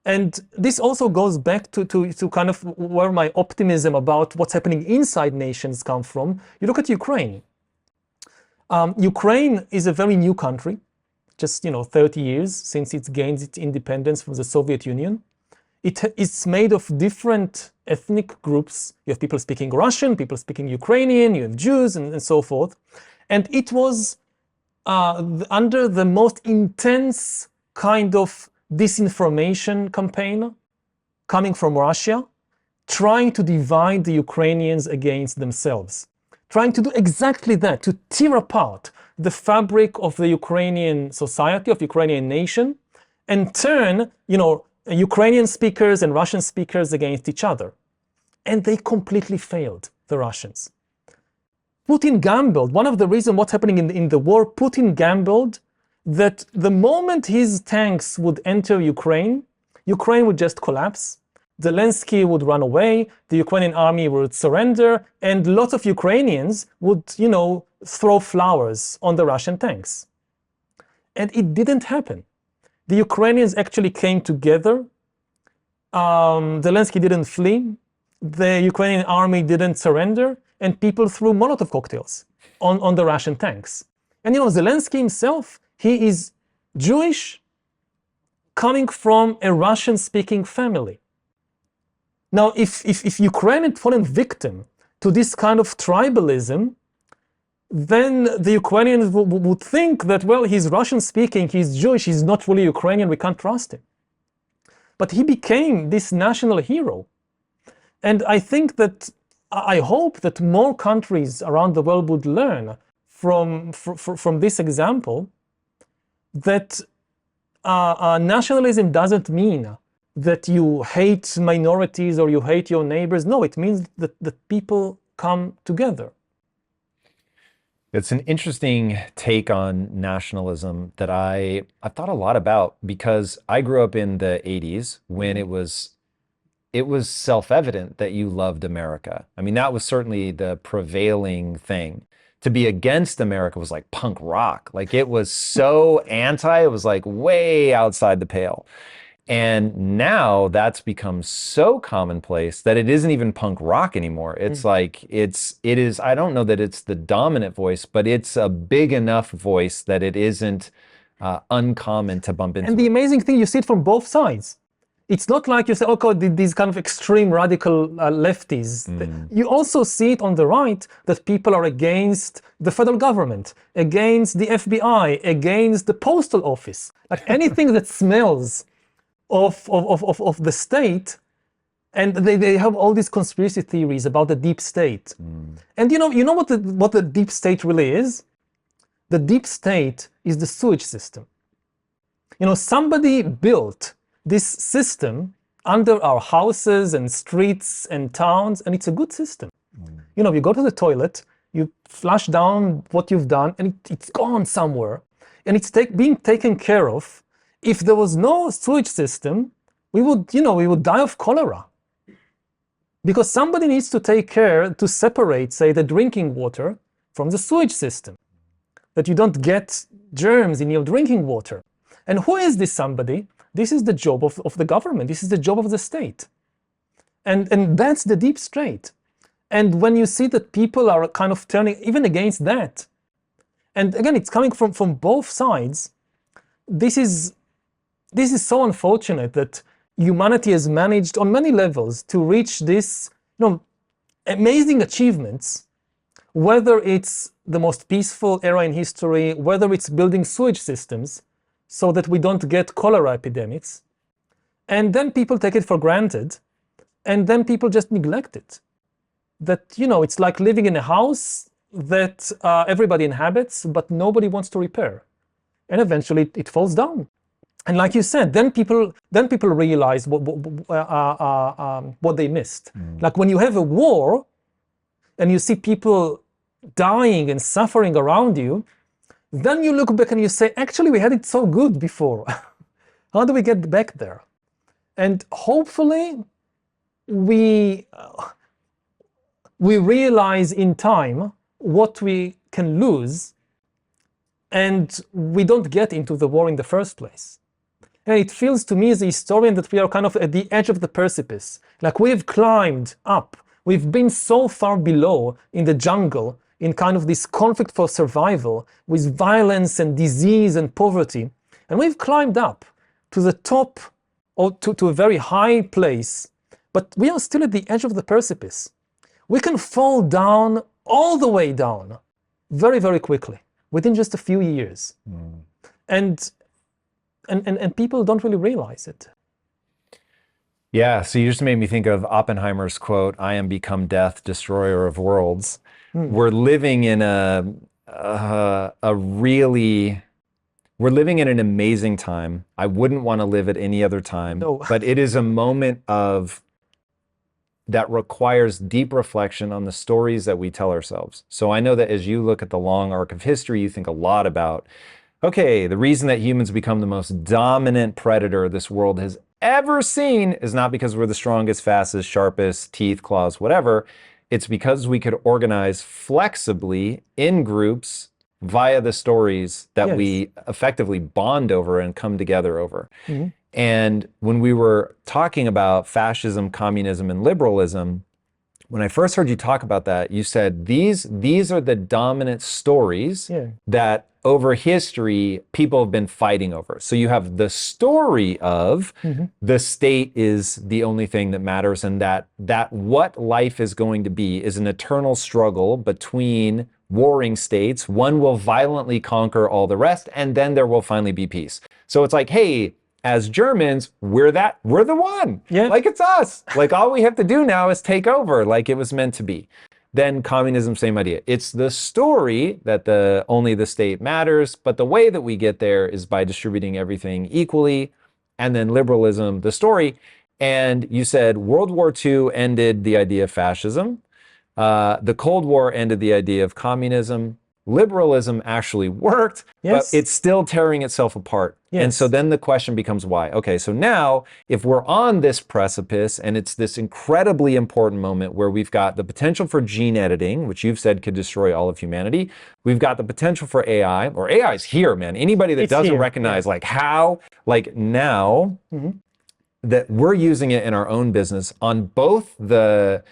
Speaker 1: And this also goes back to kind of where my optimism about what's happening inside nations come from. You look at Ukraine. Ukraine is a very new country, just 30 years since it gained its independence from the Soviet Union. It's made of different ethnic groups. You have people speaking Russian, people speaking Ukrainian, you have Jews, and so forth. And it was under the most intense kind of disinformation campaign coming from Russia, trying to divide the Ukrainians against themselves, trying to do exactly that, to tear apart the fabric of the Ukrainian society, of Ukrainian nation, and turn, Ukrainian speakers and Russian speakers against each other. And they completely failed, the Russians. Putin gambled. One of the reasons what's happening in the war, Putin gambled that the moment his tanks would enter Ukraine, Ukraine would just collapse. Zelensky would run away, the Ukrainian army would surrender, and lots of Ukrainians would, throw flowers on the Russian tanks. And it didn't happen. The Ukrainians actually came together. Zelensky didn't flee. The Ukrainian army didn't surrender, and people threw Molotov cocktails on the Russian tanks. And Zelensky himself, he is Jewish, coming from a Russian-speaking family. Now, if Ukraine had fallen victim to this kind of tribalism, then the Ukrainians would think that, well, he's Russian-speaking, he's Jewish, he's not really Ukrainian, we can't trust him. But he became this national hero. And I think that, I hope that more countries around the world would learn from this example that nationalism doesn't mean that you hate minorities or you hate your neighbors. No, it means that people come together.
Speaker 2: It's an interesting take on nationalism that I've thought a lot about, because I grew up in the 80s when it was self-evident that you loved America. I mean, that was certainly the prevailing thing. To be against America was like punk rock. Like, it was so anti, it was like way outside the pale. And now that's become so commonplace that it isn't even punk rock anymore. It's like, it is, I don't know that it's the dominant voice, but it's a big enough voice that it isn't uncommon to bump into.
Speaker 1: And the amazing thing, you see it from both sides. It's not like you say, okay, these kind of extreme radical lefties. You also see it on the right, that people are against the federal government, against the FBI, against the postal office. Like anything that smells of the state, and they have all these conspiracy theories about the deep state. And you know what the deep state really is? The deep state is the sewage system. Somebody built this system under our houses and streets and towns, and it's a good system. You go to the toilet, you flush down what you've done, and it's gone somewhere, and it's being taken care of. If there was no sewage system, we would die of cholera. Because somebody needs to take care to separate, say, the drinking water from the sewage system, that you don't get germs in your drinking water. And who is this somebody? This is the job of the government. This is the job of the state. And that's the deep state. And when you see that people are kind of turning even against that, and again, it's coming from both sides, this is so unfortunate that humanity has managed on many levels to reach this, amazing achievements, whether it's the most peaceful era in history, whether it's building sewage systems so that we don't get cholera epidemics, and then people take it for granted, and then people just neglect it. That, it's like living in a house that everybody inhabits, but nobody wants to repair. And eventually it falls down. And like you said, then people realize what they missed. Like when you have a war and you see people dying and suffering around you, then you look back and you say, actually, we had it so good before. How do we get back there? And hopefully we realize in time what we can lose, and we don't get into the war in the first place. And it feels to me as a historian that we are kind of at the edge of the precipice. Like we've climbed up. We've been so far below in the jungle, in kind of this conflict for survival with violence and disease and poverty. And we've climbed up to the top, or to a very high place, but we are still at the edge of the precipice. We can fall down all the way down very, very quickly, within just a few years. And people don't really realize it.
Speaker 2: Yeah, so you just made me think of Oppenheimer's quote, "I am become death, destroyer of worlds." We're living in we're living in an amazing time. I wouldn't want to live at any other time, but it is a moment that requires deep reflection on the stories that we tell ourselves. So I know that as you look at the long arc of history, you think a lot about okay, the reason that humans become the most dominant predator this world has ever seen is not because we're the strongest, fastest, sharpest, teeth, claws, whatever. It's because we could organize flexibly in groups via the stories that we effectively bond over and come together over. And when we were talking about fascism, communism, and liberalism, when I first heard you talk about that, you said these are the dominant stories that over history people have been fighting over. So you have the story of the state is the only thing that matters, and that what life is going to be is an eternal struggle between warring states. One will violently conquer all the rest, and then there will finally be peace. So it's like, hey, as Germans, we're the one. Like it's us. Like all we have to do now is take over like it was meant to be. Then communism, same idea. It's the story that only the state matters, but the way that we get there is by distributing everything equally. And then liberalism, the story. And you said World War II ended the idea of fascism. The Cold War ended the idea of communism. Liberalism actually worked, but it's still tearing itself apart. And so then the question becomes why? Okay, so now if we're on this precipice and it's this incredibly important moment where we've got the potential for gene editing, which you've said could destroy all of humanity. We've got the potential for AI, or AI is here, man. Anybody that doesn't recognize like how, like now that we're using it in our own business on both the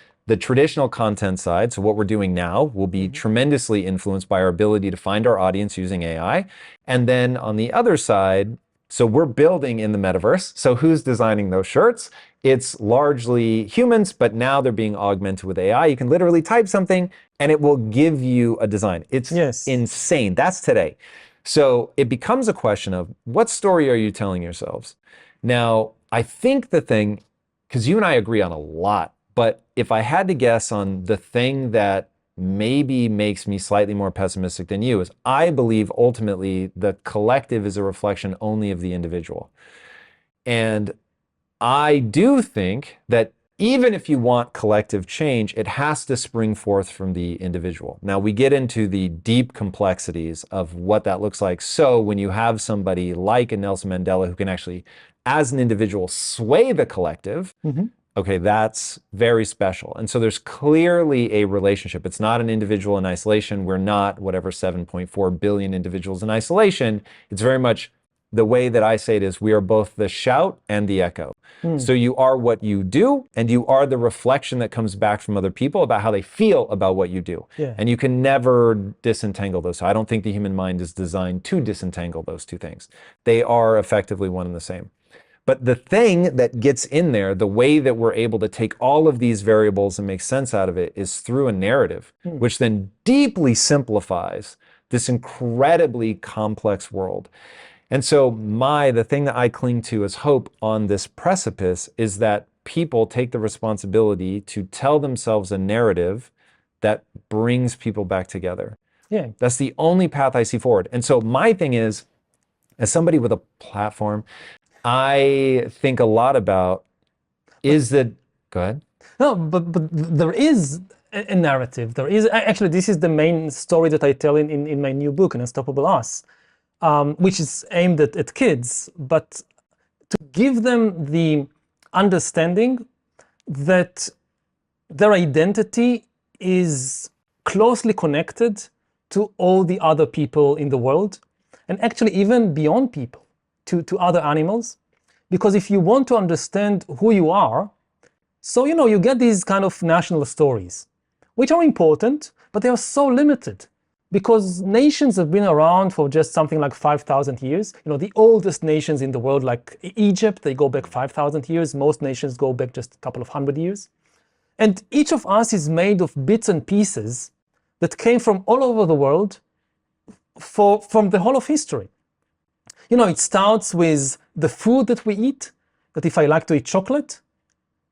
Speaker 2: traditional content side, so what we're doing now will be tremendously influenced by our ability to find our audience using AI. And then on the other side, so we're building in the metaverse. So who's designing those shirts? It's largely humans, but now they're being augmented with AI. You can literally type something and it will give you a design. It's insane. That's today. So it becomes a question of what story are you telling yourselves? Now, I think the thing, because you and I agree on a lot, but if I had to guess on the thing that maybe makes me slightly more pessimistic than you is I believe ultimately the collective is a reflection only of the individual. And I do think that even if you want collective change, it has to spring forth from the individual. Now we get into the deep complexities of what that looks like. So when you have somebody like a Nelson Mandela who can actually, as an individual, sway the collective, okay, that's very special. And so there's clearly a relationship. It's not an individual in isolation. We're not whatever 7.4 billion individuals in isolation. It's very much the way that I say it is we are both the shout and the echo. So you are what you do, and you are the reflection that comes back from other people about how they feel about what you do. And you can never disentangle those. So I don't think the human mind is designed to disentangle those two things. They are effectively one and the same. But the thing that gets in there, the way that we're able to take all of these variables and make sense out of it is through a narrative, which then deeply simplifies this incredibly complex world. And so the thing that I cling to as hope on this precipice is that people take the responsibility to tell themselves a narrative that brings people back together. That's the only path I see forward. And so my thing is, as somebody with a platform, I think a lot about go ahead.
Speaker 1: No, but there is a narrative. There is, actually, this is the main story that I tell in my new book, An Unstoppable Us, which is aimed at kids, but to give them the understanding that their identity is closely connected to all the other people in the world, and actually even beyond people. To other animals, because if you want to understand who you are, so you get these kind of national stories, which are important, but they are so limited, because nations have been around for just something like 5,000 years. The oldest nations in the world, like Egypt, they go back 5,000 years. Most nations go back just a couple of hundred years. And each of us is made of bits and pieces that came from all over the world from the whole of history. It starts with the food that we eat, that if I like to eat chocolate,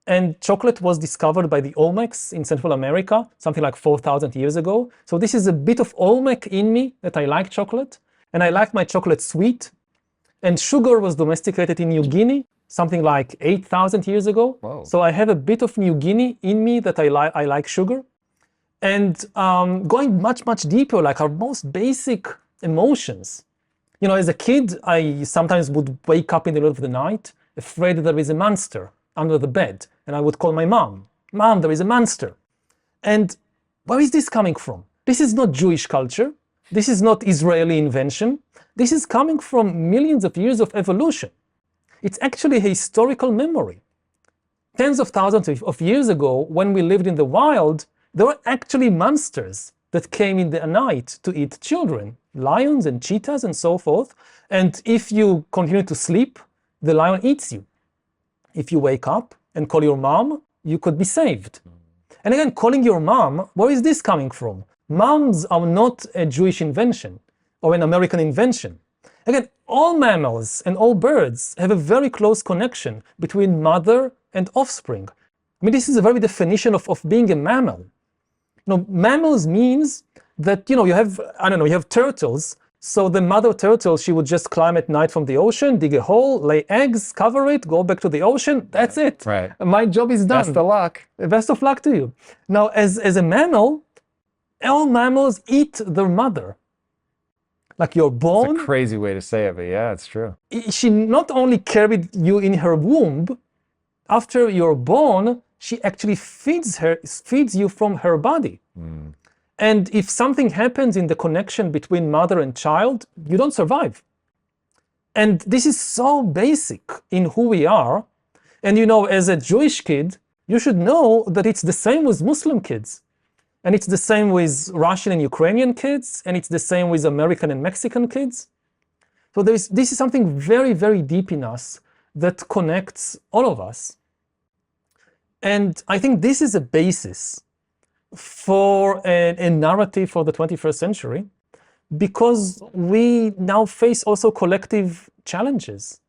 Speaker 1: and chocolate was discovered by the Olmecs in Central America, something like 4,000 years ago. So this is a bit of Olmec in me, that I like chocolate, and I like my chocolate sweet. And sugar was domesticated in New Guinea, something like 8,000 years ago.
Speaker 2: Whoa.
Speaker 1: So I have a bit of New Guinea in me that I like sugar. And going much, much deeper, like our most basic emotions, You know, as a kid, I sometimes would wake up in the middle of the night, afraid that there is a monster under the bed. And I would call my mom, Mom, there is a monster. And where is this coming from? This is not Jewish culture. This is not Israeli invention. This is coming from millions of years of evolution. It's actually a historical memory. Tens of thousands of years ago, when we lived in the wild, there were actually monsters that came in the night to eat children, lions and cheetahs and so forth. And if you continue to sleep, the lion eats you. If you wake up and call your mom, you could be saved. And again, calling your mom, where is this coming from? Moms are not a Jewish invention or an American invention. Again, all mammals and all birds have a very close connection between mother and offspring. I mean, this is the very definition of being a mammal. You know, mammals means that, you know, you have, I don't know, you have turtles. So the mother turtle, she would just climb at night from the ocean, dig a hole, lay eggs, cover it, go back to the ocean. That's it.
Speaker 2: Right.
Speaker 1: My job is done.
Speaker 2: Best of luck.
Speaker 1: Best of luck to you. Now, as a mammal, all mammals eat their mother. Like you're born.
Speaker 2: It's a crazy way to say it, but yeah, it's true.
Speaker 1: She not only carried you in her womb, after you're born, she actually feeds you from her body. And if something happens in the connection between mother and child, you don't survive. And this is so basic in who we are. And you know, as a Jewish kid, you should know that it's the same with Muslim kids. And it's the same with Russian and Ukrainian kids. And it's the same with American and Mexican kids. So this is something very, very deep in us that connects all of us. And I think this is a basis for a narrative for the 21st century, because we now face also collective challenges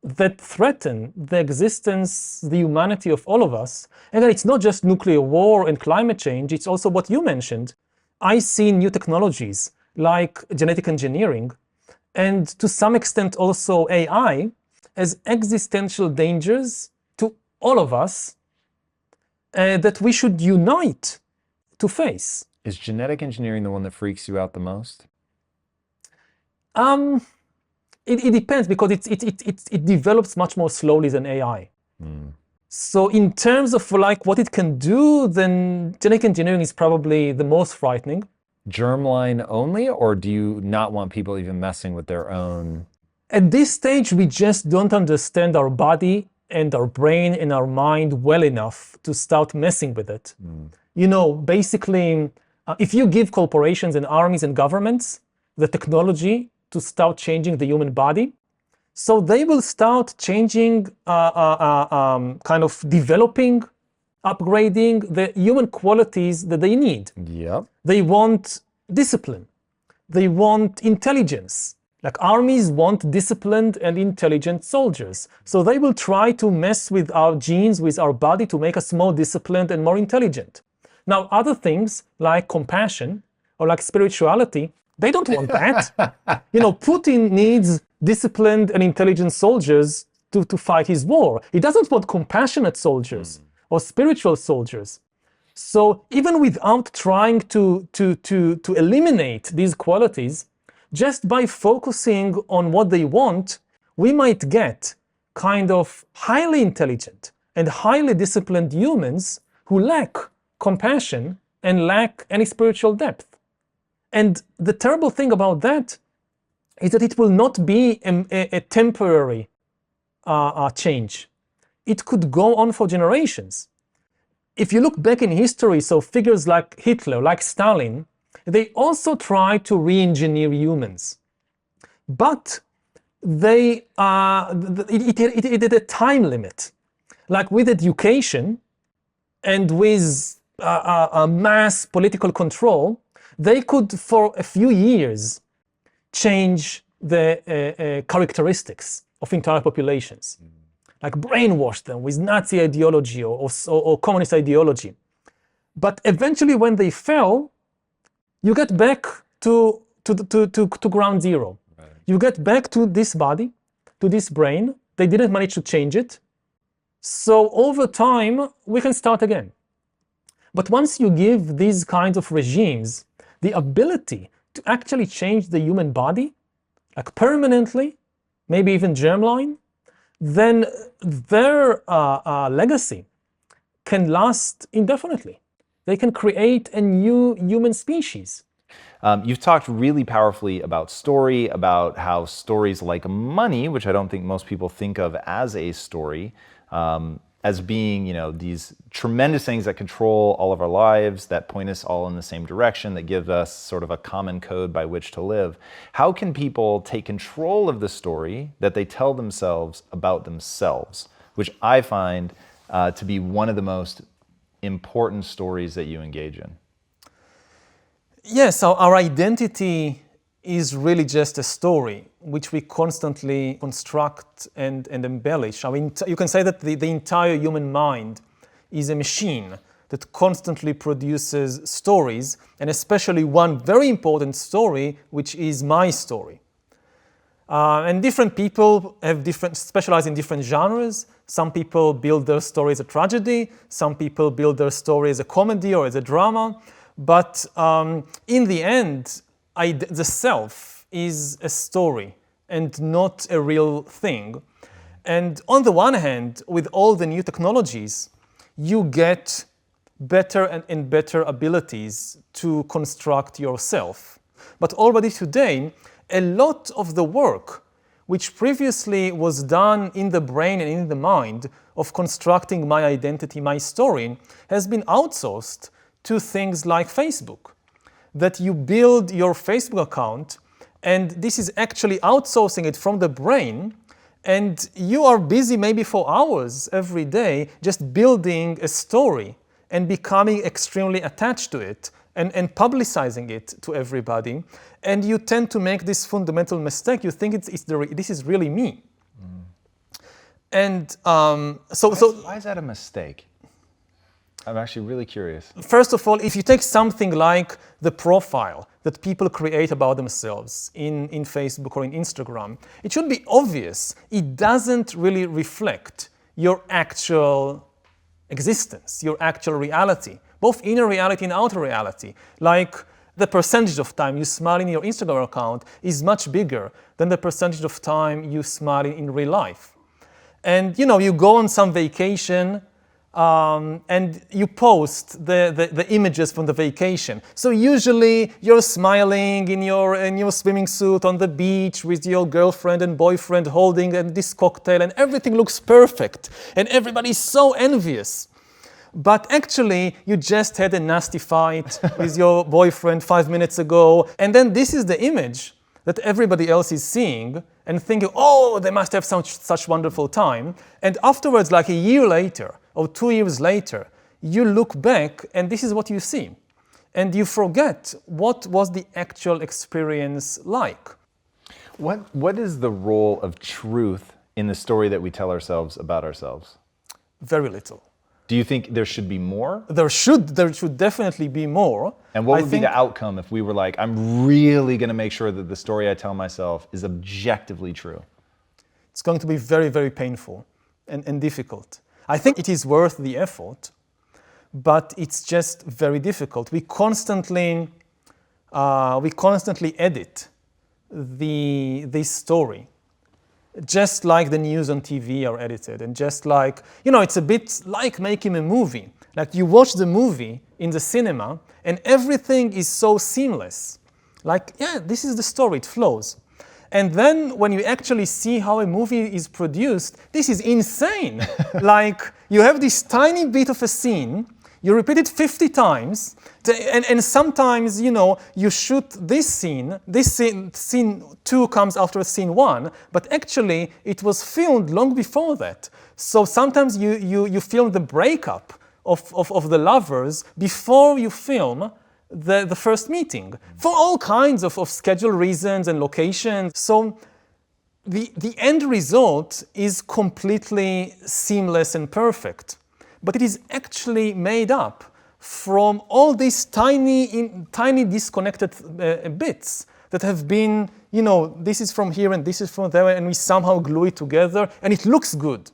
Speaker 1: that threaten the existence, the humanity of all of us. And then it's not just nuclear war and climate change, it's also what you mentioned. I see new technologies like genetic engineering, and to some extent also AI, as existential dangers to all of us that we should unite to face.
Speaker 2: Is genetic engineering the one that freaks you out the most?
Speaker 1: It depends, because it develops much more slowly than AI. So in terms of like what it can do, then genetic engineering is probably the most frightening.
Speaker 2: Germline only, or do you not want people even messing with their own?
Speaker 1: At this stage, we just don't understand our body and our brain and our mind well enough to start messing with it. You know, basically, if you give corporations and armies and governments the technology to start changing the human body, so they will start changing, kind of developing, upgrading the human qualities that they need.
Speaker 2: Yep.
Speaker 1: They want discipline. They want intelligence. Like armies want disciplined and intelligent soldiers. So they will try to mess with our genes, with our body, to make us more disciplined and more intelligent. Now, other things like compassion or like spirituality, they don't want that. You know, Putin needs disciplined and intelligent soldiers to fight his war. He doesn't want compassionate soldiers or spiritual soldiers. So even without trying to eliminate these qualities, just by focusing on what they want, we might get kind of highly intelligent and highly disciplined humans who lack compassion and lack any spiritual depth. And the terrible thing about that is that it will not be a temporary change. It could go on for generations. If you look back in history, so figures like Hitler, like Stalin, they also try to re-engineer humans, but it had a time limit. Like with education and with mass political control, they could for a few years change the characteristics of entire populations, like brainwash them with Nazi ideology or communist ideology. But eventually when they fell, you get back to ground zero. Right. You get back to this body, to this brain. They didn't manage to change it. So over time, we can start again. But once you give these kinds of regimes the ability to actually change the human body, like permanently, maybe even germline, then their legacy can last indefinitely. They can create a new human species.
Speaker 2: You've talked really powerfully about story, about how stories like money, which I don't think most people think of as a story, as being, these tremendous things that control all of our lives, that point us all in the same direction, that give us sort of a common code by which to live. How can people take control of the story that they tell themselves about themselves, which I find to be one of the most important stories that you engage in?
Speaker 1: Yes, our identity is really just a story which we constantly construct and embellish. I mean, you can say that the entire human mind is a machine that constantly produces stories, and especially one very important story, which is my story. And different people specialize in different genres. Some people build their story as a tragedy, some people build their story as a comedy or as a drama. But in the end, the self is a story and not a real thing. And on the one hand, with all the new technologies, you get better and better abilities to construct yourself. But already today, a lot of the work which previously was done in the brain and in the mind of constructing my identity, my story, has been outsourced to things like Facebook. That you build your Facebook account, and this is actually outsourcing it from the brain, and you are busy maybe for hours every day just building a story and becoming extremely attached to it and publicizing it to everybody. And you tend to make this fundamental mistake. You think this is really me. And
Speaker 2: why is that a mistake? I'm actually really curious.
Speaker 1: First of all, if you take something like the profile that people create about themselves in Facebook or in Instagram, it should be obvious. It doesn't really reflect your actual existence, your actual reality, both inner reality and outer reality. Like the percentage of time you smile in your Instagram account is much bigger than the percentage of time you smile in real life. And you go on some vacation, and you post the images from the vacation. So usually you're smiling in your swimming suit on the beach with your girlfriend and boyfriend holding this cocktail, and everything looks perfect and everybody's so envious. But actually you just had a nasty fight with your boyfriend 5 minutes ago, and then this is the image that everybody else is seeing and thinking, oh, they must have such wonderful time. And afterwards, like a year later or 2 years later, you look back and this is what you see. And you forget what was the actual experience like.
Speaker 2: What is the role of truth in the story that we tell ourselves about ourselves?
Speaker 1: Very little.
Speaker 2: Do you think there should be more?
Speaker 1: There should definitely be more.
Speaker 2: And what would be the outcome if we were like, I'm really going to make sure that the story I tell myself is objectively true?
Speaker 1: It's going to be very, very painful and difficult. I think it is worth the effort, but it's just very difficult. We constantly edit this story, just like the news on TV are edited, and just like, it's a bit like making a movie. Like you watch the movie in the cinema and everything is so seamless. Like, yeah, this is the story, it flows. And then when you actually see how a movie is produced, this is insane. Like you have this tiny bit of a scene, you repeat it 50 times, and sometimes, you shoot this scene 2 comes after scene 1, but actually it was filmed long before that. So sometimes you film the breakup of the lovers before you film the first meeting, for all kinds of schedule reasons and locations. So the end result is completely seamless and perfect, but it is actually made up from all these tiny disconnected bits that have been, this is from here and this is from there, and we somehow glue it together, and it looks good.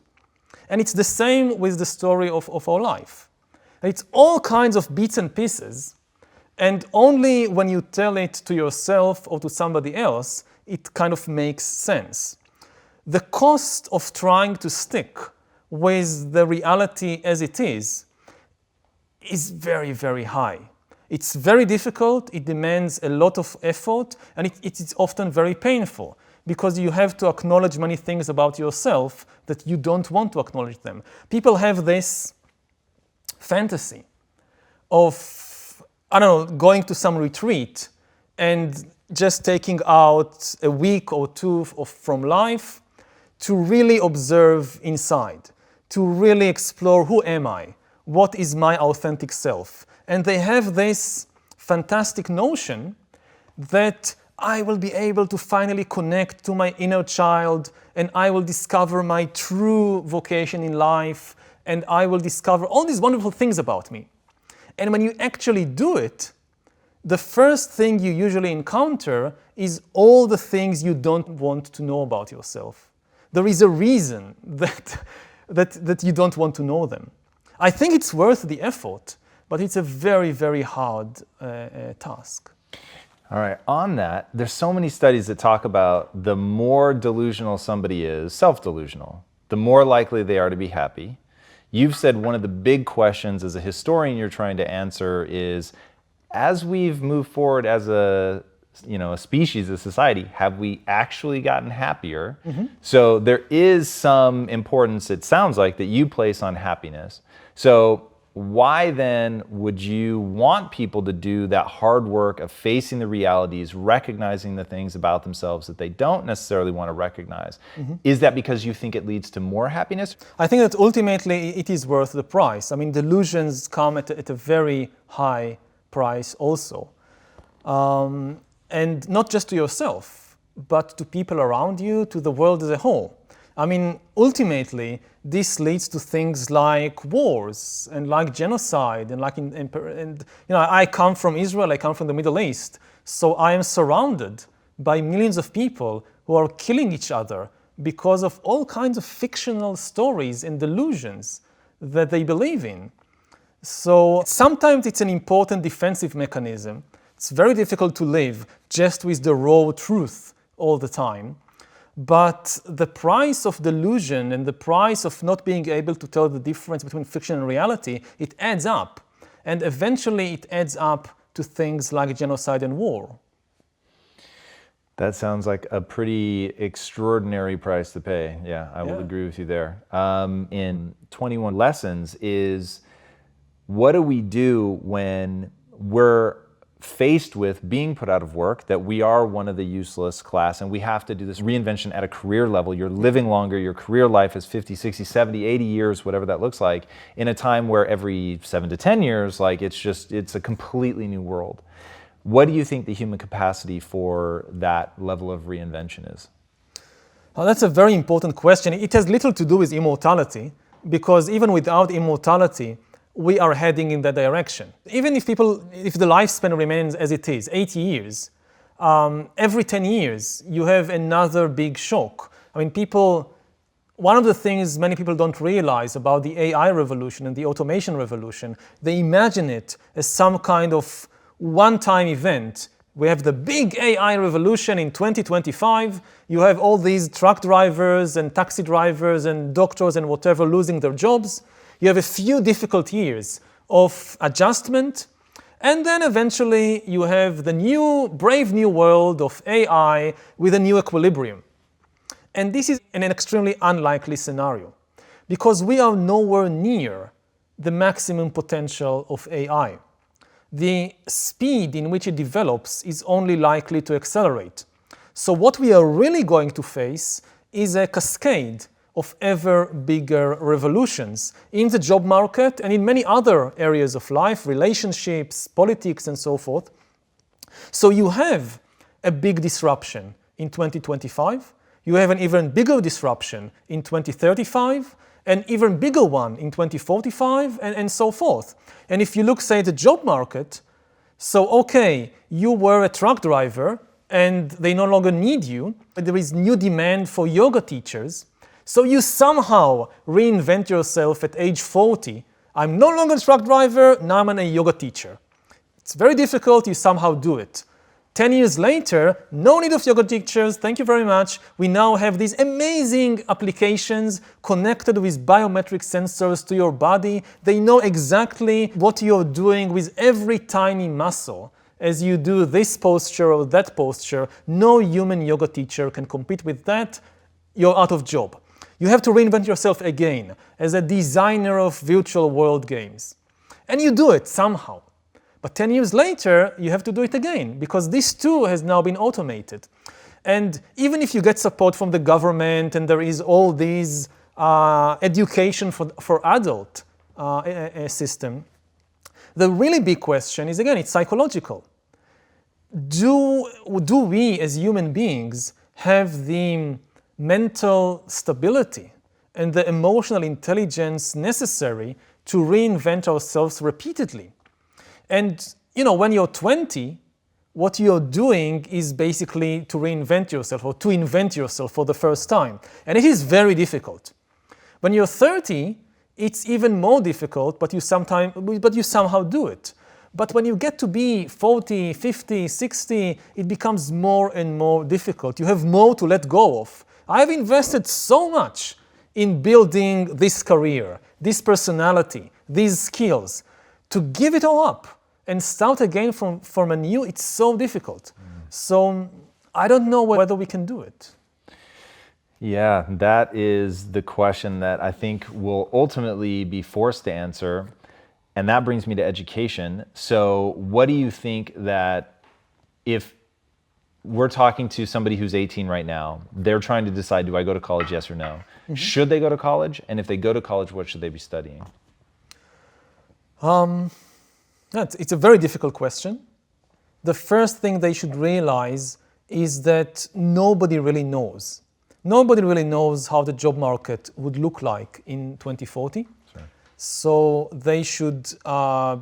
Speaker 1: And it's the same with the story of our life. It's all kinds of bits and pieces, and only when you tell it to yourself or to somebody else it kind of makes sense. The cost of trying to stick with the reality as it is very, very high. It's very difficult, it demands a lot of effort, and it's often very painful because you have to acknowledge many things about yourself that you don't want to acknowledge them. People have this fantasy of, I don't know, going to some retreat and just taking out a week or two from life to really observe inside, to really explore who am I, what is my authentic self. And they have this fantastic notion that I will be able to finally connect to my inner child and I will discover my true vocation in life and I will discover all these wonderful things about me. And when you actually do it, the first thing you usually encounter is all the things you don't want to know about yourself. There is a reason that you don't want to know them. I think it's worth the effort, but it's a very, very hard task.
Speaker 2: All right, on that, there's so many studies that talk about the more delusional somebody is, self-delusional, the more likely they are to be happy. You've said one of the big questions as a historian you're trying to answer is, as we've moved forward as a species, a society, have we actually gotten happier? Mm-hmm. So there is some importance, it sounds like, that you place on happiness. So why then would you want people to do that hard work of facing the realities, recognizing the things about themselves that they don't necessarily want to recognize? Mm-hmm. Is that because you think it leads to more happiness?
Speaker 1: I think that ultimately it is worth the price. I mean, delusions come at a very high price also. And not just to yourself, but to people around you, to the world as a whole. I mean, ultimately, this leads to things like wars and like genocide and I come from Israel, I come from the Middle East, so I am surrounded by millions of people who are killing each other because of all kinds of fictional stories and delusions that they believe in. So sometimes it's an important defensive mechanism. It's very difficult to live just with the raw truth all the time. But the price of delusion and the price of not being able to tell the difference between fiction and reality, it adds up. And eventually it adds up to things like genocide and war.
Speaker 2: That sounds like a pretty extraordinary price to pay. Yeah, I will agree with you there. In 21 lessons is, what do we do when we're faced with being put out of work, that we are one of the useless class and we have to do this reinvention at a career level? You're living longer, your career life is 50, 60, 70, 80 years, whatever that looks like, in a time where every 7 to 10 years, it's a completely new world. What do you think the human capacity for that level of reinvention is?
Speaker 1: Well, that's a very important question. It has little to do with immortality, because even without immortality, we are heading in that direction. Even if the lifespan remains as it is, 80 years, every 10 years, you have another big shock. I mean, one of the things many people don't realize about the AI revolution and the automation revolution, they imagine it as some kind of one-time event. We have the big AI revolution in 2025. You have all these truck drivers and taxi drivers and doctors and whatever losing their jobs. You have a few difficult years of adjustment, and then eventually you have the brave new world of AI with a new equilibrium. And this is an extremely unlikely scenario, because we are nowhere near the maximum potential of AI. The speed in which it develops is only likely to accelerate. So what we are really going to face is a cascade of ever bigger revolutions in the job market and in many other areas of life, relationships, politics, and so forth. So you have a big disruption in 2025, you have an even bigger disruption in 2035, an even bigger one in 2045, and so forth. And if you look, say, at the job market, so okay, you were a truck driver and they no longer need you, but there is new demand for yoga teachers. So you somehow reinvent yourself at age 40. I'm no longer a truck driver, now I'm a yoga teacher. It's very difficult, you somehow do it. 10 years later, no need of yoga teachers, thank you very much. We now have these amazing applications connected with biometric sensors to your body. They know exactly what you're doing with every tiny muscle. As you do this posture or that posture, no human yoga teacher can compete with that. You're out of job. You have to reinvent yourself again as a designer of virtual world games. And you do it somehow. But 10 years later, you have to do it again because this too has now been automated. And even if you get support from the government and there is all these education for adult system, the really big question is, again, it's psychological. Do we as human beings have the mental stability and the emotional intelligence necessary to reinvent ourselves repeatedly? And, when you're 20, what you're doing is basically to reinvent yourself or to invent yourself for the first time. And it is very difficult. When you're 30, it's even more difficult, but you somehow do it. But when you get to be 40, 50, 60, it becomes more and more difficult. You have more to let go of. I've invested so much in building this career, this personality, these skills. To give it all up and start again from anew, it's so difficult. So I don't know whether we can do it.
Speaker 2: Yeah, that is the question that I think we'll ultimately be forced to answer. And that brings me to education. So what do you think that if we're talking to somebody who's 18 right now, they're trying to decide, do I go to college, yes or no? Mm-hmm. Should they go to college? And if they go to college, what should they be studying?
Speaker 1: It's a very difficult question. The first thing they should realize is that nobody really knows. Nobody really knows how the job market would look like in 2040. Sure. So they should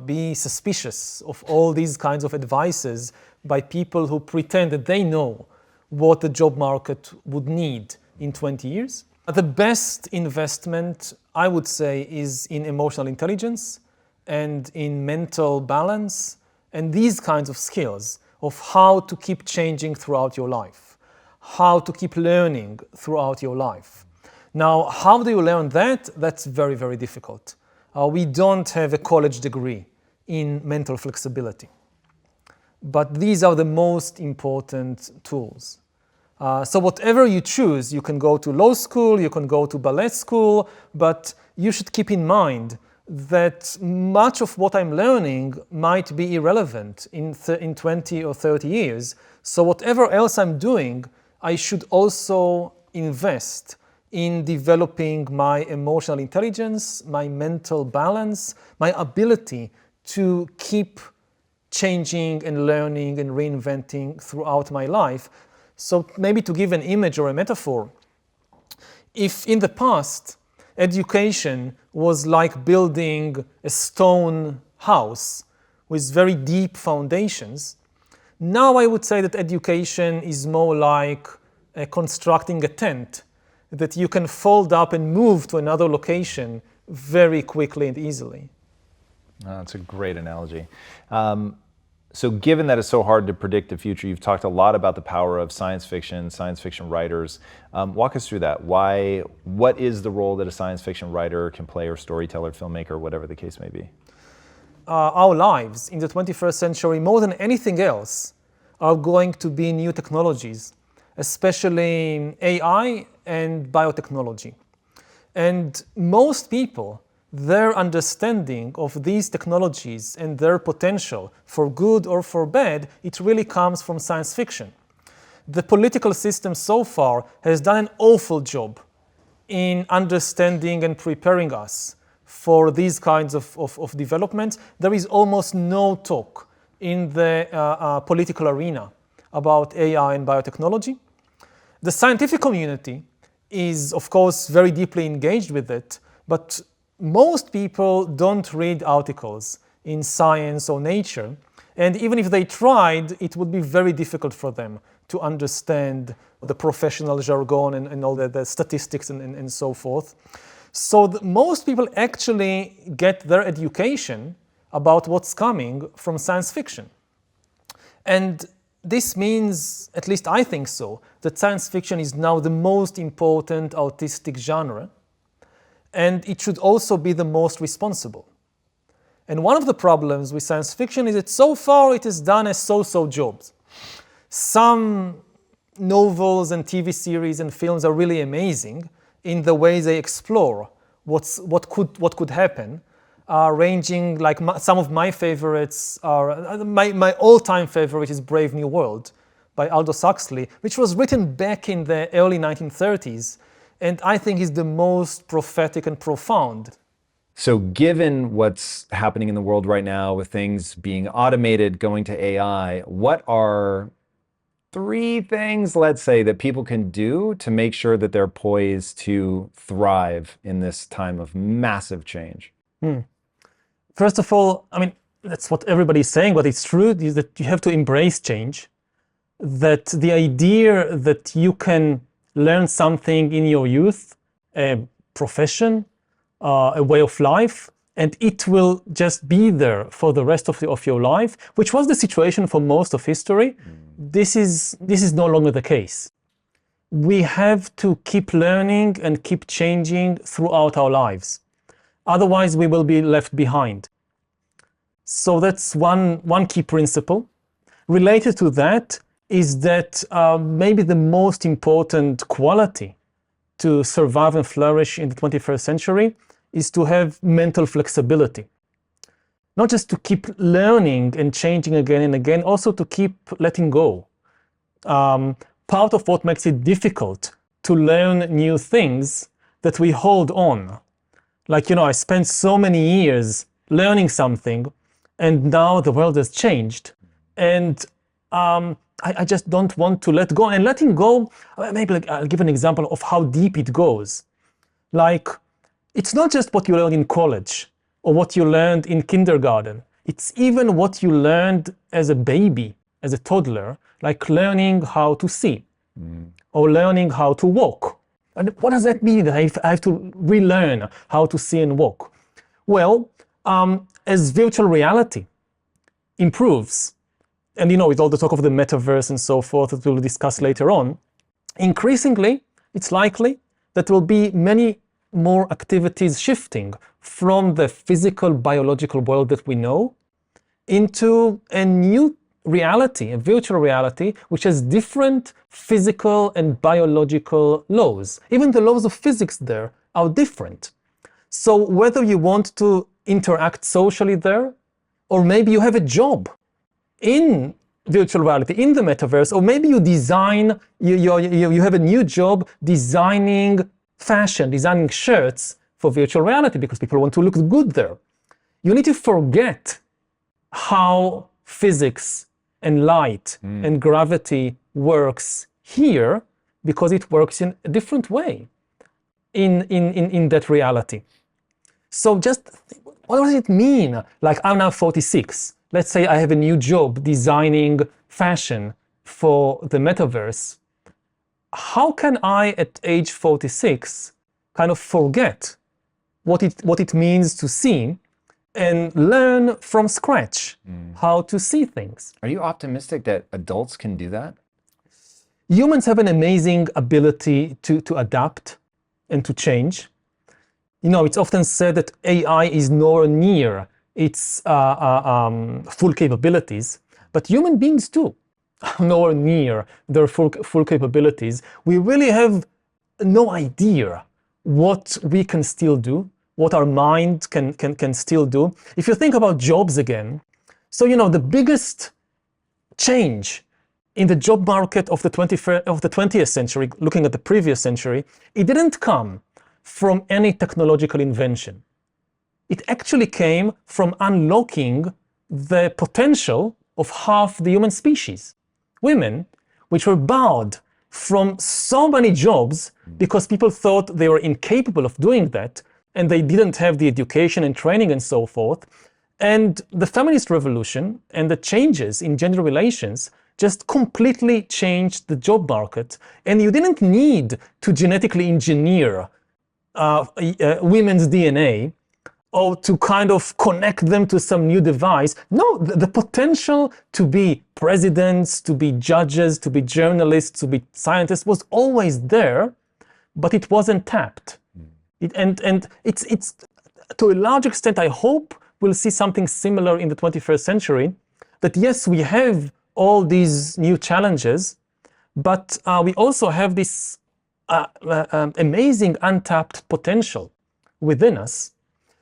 Speaker 1: be suspicious of all these kinds of advices by people who pretend that they know what the job market would need in 20 years. The best investment, I would say, is in emotional intelligence and in mental balance and these kinds of skills of how to keep changing throughout your life, how to keep learning throughout your life. Now, how do you learn that? That's very, very difficult. We don't have a college degree in mental flexibility. But these are the most important tools. So whatever you choose, you can go to law school, you can go to ballet school, but you should keep in mind that much of what I'm learning might be irrelevant in 20 or 30 years. So whatever else I'm doing, I should also invest in developing my emotional intelligence, my mental balance, my ability to keep changing and learning and reinventing throughout my life. So maybe to give an image or a metaphor, if in the past education was like building a stone house with very deep foundations, now I would say that education is more like constructing a tent that you can fold up and move to another location very quickly and easily.
Speaker 2: That's a great analogy. So given that it's so hard to predict the future, you've talked a lot about the power of science fiction writers. Walk us through that. What is the role that a science fiction writer can play, or storyteller, filmmaker, whatever the case may be?
Speaker 1: Our lives in the 21st century, more than anything else, are going to be new technologies, especially AI and biotechnology. And most people, their understanding of these technologies and their potential for good or for bad, it really comes from science fiction. The political system so far has done an awful job in understanding and preparing us for these kinds of developments. There is almost no talk in the political arena about AI and biotechnology. The scientific community is, of course, very deeply engaged with it, but most people don't read articles in Science or Nature, and even if they tried, it would be very difficult for them to understand the professional jargon and all the statistics and so forth. So most people actually get their education about what's coming from science fiction. And this means, at least I think so, that science fiction is now the most important artistic genre, and it should also be the most responsible. And one of the problems with science fiction is that so far it is done as so-so jobs. Some novels and TV series and films are really amazing in the way they explore what could happen, ranging like some of my favorites are, my all-time favorite is Brave New World by Aldous Huxley, which was written back in the early 1930s, and I think is the most prophetic and profound.
Speaker 2: So given what's happening in the world right now with things being automated, going to AI, what are 3 things, let's say, that people can do to make sure that they're poised to thrive in this time of massive change?
Speaker 1: First of all, I mean, that's what everybody's saying, but it's true, is that you have to embrace change. That the idea that you can learn something in your youth, a profession, a way of life, and it will just be there for the rest of your life, which was the situation for most of history. This is no longer the case. We have to keep learning and keep changing throughout our lives. Otherwise, we will be left behind. So that's one key principle. Related to that is that maybe the most important quality to survive and flourish in the 21st century is to have mental flexibility. Not just to keep learning and changing again and again, also to keep letting go. Part of what makes it difficult to learn new things that we hold on. Like, I spent so many years learning something, and now the world has changed. And I just don't want to let go. And letting go, maybe I'll give an example of how deep it goes. Like, it's not just what you learned in college or what you learned in kindergarten. It's even what you learned as a baby, as a toddler, like learning how to see or learning how to walk. And what does that mean? I have to relearn how to see and walk. Well, as virtual reality improves, and with all the talk of the metaverse and so forth that we'll discuss later on, increasingly, it's likely that there will be many more activities shifting from the physical, biological world that we know into a new reality, a virtual reality, which has different physical and biological laws. Even the laws of physics there are different. So whether you want to interact socially there, or maybe you have a job in virtual reality, in the metaverse, or maybe you design, you have a new job designing fashion, designing shirts for virtual reality because people want to look good there. You need to forget how physics and light and gravity works here because it works in a different way in that reality. So just, what does it mean? Like, I'm now 46. Let's say I have a new job designing fashion for the metaverse. How can I, at age 46, kind of forget what it means to see and learn from scratch how to see things?
Speaker 2: Are you optimistic that adults can do that?
Speaker 1: Humans have an amazing ability to adapt and to change. It's often said that AI is nowhere near its full capabilities, but human beings too. Nowhere near their full capabilities. We really have no idea what we can still do, what our mind can still do. If you think about jobs again, so the biggest change in the job market of the 20th century, looking at the previous century, it didn't come from any technological invention. It actually came from unlocking the potential of half the human species. Women, which were barred from so many jobs because people thought they were incapable of doing that and they didn't have the education and training and so forth. And the feminist revolution and the changes in gender relations just completely changed the job market. And you didn't need to genetically engineer women's DNA or to kind of connect them to some new device. No, the potential to be presidents, to be judges, to be journalists, to be scientists was always there, but it wasn't tapped. And it's to a large extent, I hope we'll see something similar in the 21st century, that yes, we have all these new challenges, but we also have this amazing untapped potential within us.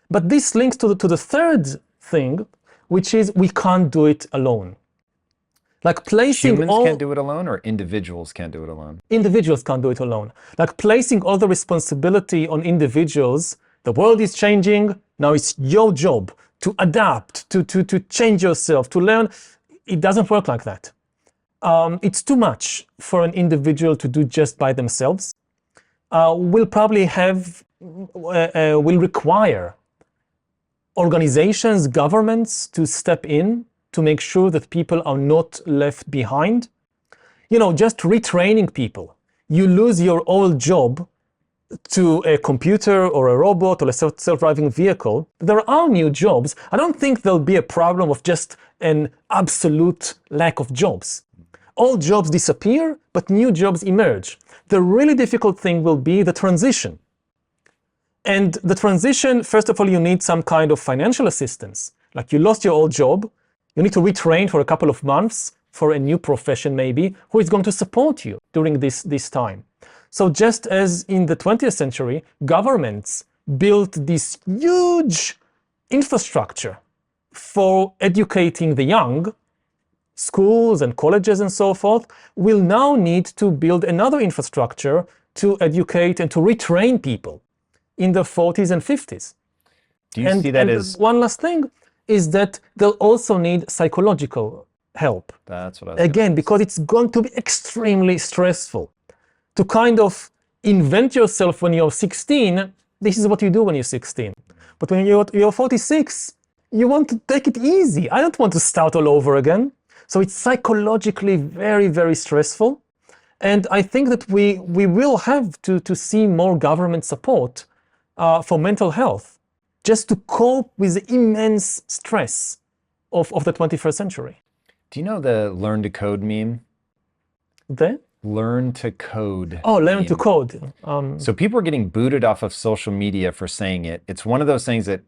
Speaker 1: But this links to the third thing, which is we can't do it alone. Like placing
Speaker 2: Humans can't do it alone, or individuals can't do it alone?
Speaker 1: Individuals can't do it alone. Like placing all the responsibility on individuals. The world is changing. Now it's your job to adapt, to change yourself, to learn. It doesn't work like that. It's too much for an individual to do just by themselves. Will require organizations, governments to step in to make sure that people are not left behind. You know, just retraining people. You lose your old job to a computer or a robot or a self-driving vehicle. There are new jobs. I don't think there'll be a problem of just an absolute lack of jobs. All jobs disappear, but new jobs emerge. The really difficult thing will be the transition. And the transition, first of all, you need some kind of financial assistance. Like you lost your old job, you need to retrain for a couple of months for a new profession maybe, who is going to support you during this time. So just as in the 20th century, governments built this huge infrastructure for educating the young, schools and colleges and so forth, will now need to build another infrastructure to educate and to retrain people in the 40s and 50s.
Speaker 2: Do you see that as...
Speaker 1: One last thing is that they'll also need psychological help.
Speaker 2: That's what I was
Speaker 1: Again, because it's going to be extremely stressful. To kind of invent yourself when you're 16, this is what you do when you're 16. But when you're 46, you want to take it easy. I don't want to start all over again. So it's psychologically very, very stressful. And I think that we will have to see more government support for mental health, just to cope with the immense stress of the 21st century.
Speaker 2: Do you know the learn to code meme?
Speaker 1: The?
Speaker 2: Learn to code.
Speaker 1: Oh, learn to code.
Speaker 2: So people are getting booted off of social media for saying it. It's one of those things that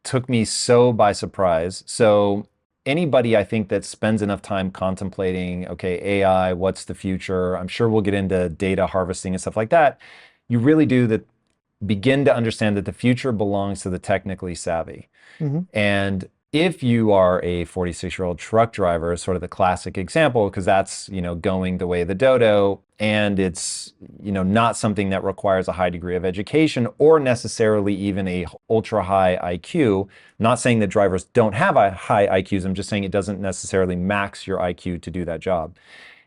Speaker 2: took me so by surprise. So anybody, I think, that spends enough time contemplating, okay, AI, what's the future? I'm sure we'll get into data harvesting and stuff like that. You really do begin to understand that the future belongs to the technically savvy.
Speaker 1: Mm-hmm.
Speaker 2: And if you are a 46-year-old truck driver, sort of the classic example, because that's, going the way of the dodo, and it's, not something that requires a high degree of education or necessarily even a ultra high IQ. Not saying that drivers don't have high IQs, I'm just saying it doesn't necessarily max your IQ to do that job.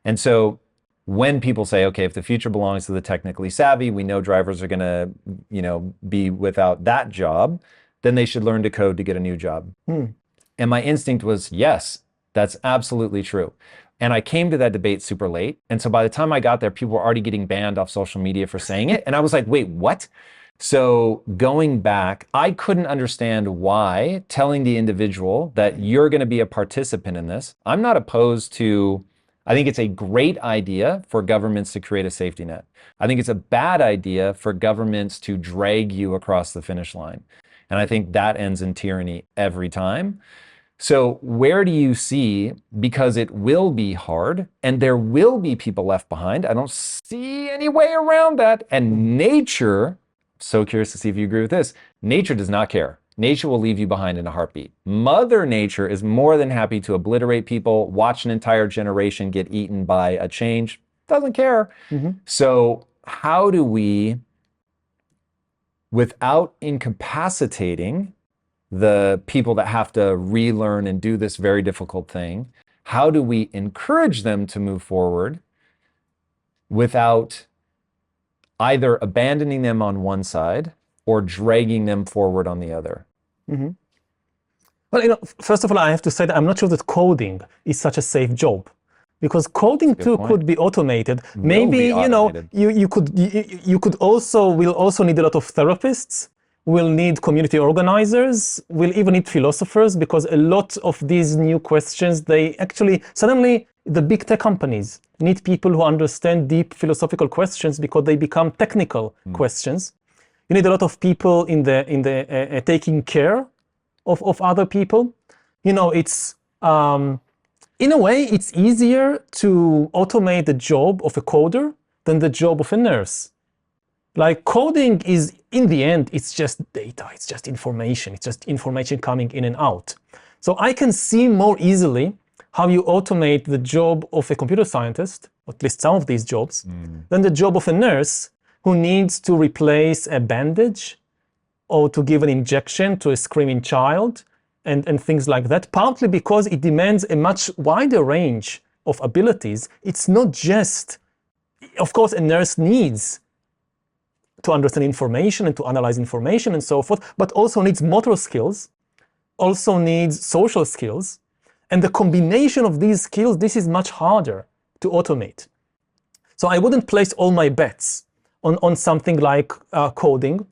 Speaker 2: And so when people say, okay, if the future belongs to the technically savvy, we know drivers are going to, be without that job, then they should learn to code to get a new job. And my instinct was, yes, that's absolutely true. And I came to that debate super late. And so by the time I got there, people were already getting banned off social media for saying it. And I was like, wait, what? So going back, I couldn't understand why telling the individual that you're going to be a participant in this. I'm not opposed to, I think it's a great idea for governments to create a safety net. I think it's a bad idea for governments to drag you across the finish line. And I think that ends in tyranny every time. So where do you see, because it will be hard and there will be people left behind, I don't see any way around that. And nature, so curious to see if you agree with this, nature does not care. Nature will leave you behind in a heartbeat. Mother Nature is more than happy to obliterate people, watch an entire generation get eaten by a change, doesn't care.
Speaker 1: Mm-hmm.
Speaker 2: So how do we, without incapacitating the people that have to relearn and do this very difficult thing, how do we encourage them to move forward without either abandoning them on one side or dragging them forward on the other?
Speaker 1: Mm-hmm. Well, first of all, I have to say that I'm not sure that coding is such a safe job. Because coding too could be automated. Maybe,
Speaker 2: automated.
Speaker 1: You will also need a lot of therapists We'll need community organizers. We'll even need philosophers, because a lot of these new questions, they actually, suddenly the big tech companies need people who understand deep philosophical questions because they become technical questions. You need a lot of people in the taking care of other people. You know, it's, in a way, it's easier to automate the job of a coder than the job of a nurse. Like, coding is, in the end, it's just data, it's just information coming in and out. So I can see more easily how you automate the job of a computer scientist, or at least some of these jobs, than the job of a nurse who needs to replace a bandage or to give an injection to a screaming child and things like that, partly because it demands a much wider range of abilities. It's not just, of course, a nurse needs to understand information and to analyze information and so forth, but also needs motor skills, also needs social skills. And the combination of these skills, this is much harder to automate. So I wouldn't place all my bets on something like coding.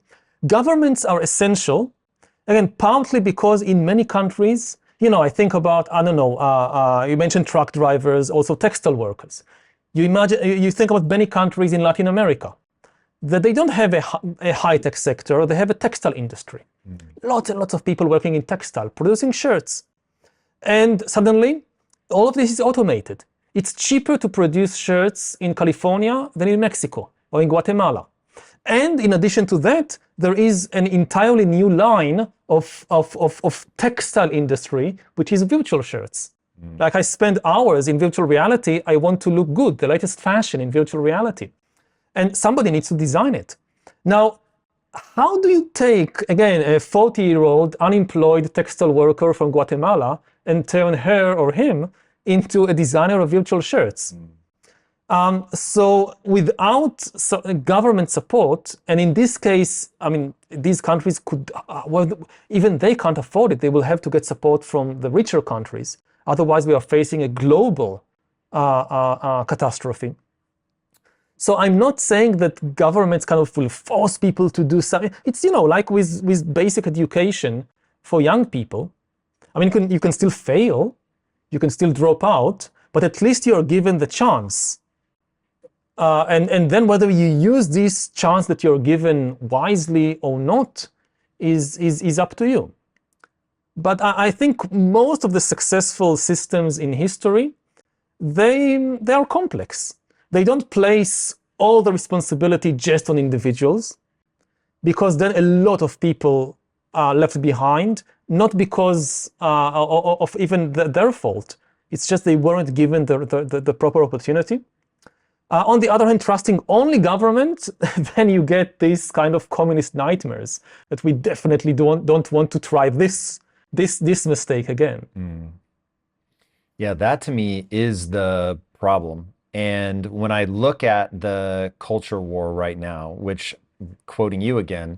Speaker 1: Governments are essential, again, partly because in many countries, you know, I think about, I don't know, you mentioned truck drivers, also textile workers. You think about many countries in Latin America, that they don't have a high-tech sector, they have a textile industry. Lots and lots of people working in textile, producing shirts. And suddenly, all of this is automated. It's cheaper to produce shirts in California than in Mexico or in Guatemala. And in addition to that, there is an entirely new line of textile industry, which is virtual shirts. Like, I spend hours in virtual reality, I want to look good, the latest fashion in virtual reality. And somebody needs to design it. Now, how do you take, again, a 40-year-old unemployed textile worker from Guatemala and turn her or him into a designer of virtual shirts? So without government support, and in this case, I mean, these countries could, well, even they can't afford it. They will have to get support from the richer countries. Otherwise, we are facing a global catastrophe. So I'm not saying that governments kind of will force people to do something. It's, you know, like with basic education for young people. I mean, you can still fail, you can still drop out, but at least you're given the chance. And then whether you use this chance that you're given wisely or not is up to you. But I think most of the successful systems in history, they are complex. They don't place all the responsibility just on individuals, because then a lot of people are left behind, not because of even their fault. It's just they weren't given the proper opportunity. On the other hand, trusting only government, then you get these kind of communist nightmares that we definitely don't want to try this mistake again.
Speaker 2: Yeah, that to me is the problem. And when I look at the culture war right now, which, quoting you again,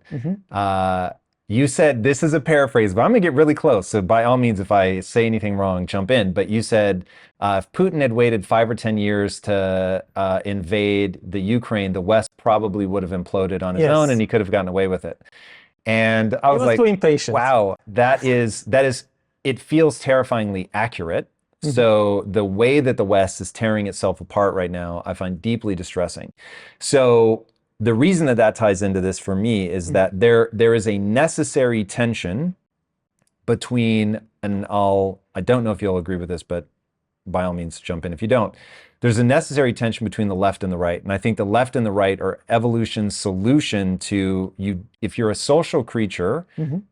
Speaker 2: you said, this is a paraphrase, but I'm gonna get really close. So by all means, if I say anything wrong, jump in. But you said, if Putin had waited 5 or 10 years to invade the Ukraine, the West probably would have imploded on its own, and he could have gotten away with it. And I was like,
Speaker 1: too impatient.
Speaker 2: Wow, that is, it feels terrifyingly accurate. So the way that the West is tearing itself apart right now, I find deeply distressing. So the reason that ties into this for me is that there is a necessary tension between, and I don't know if you'll agree with this, but by all means jump in if you don't. There's a necessary tension between the left and the right. And I think the left and the right are evolution's solution to you. If you're a social creature,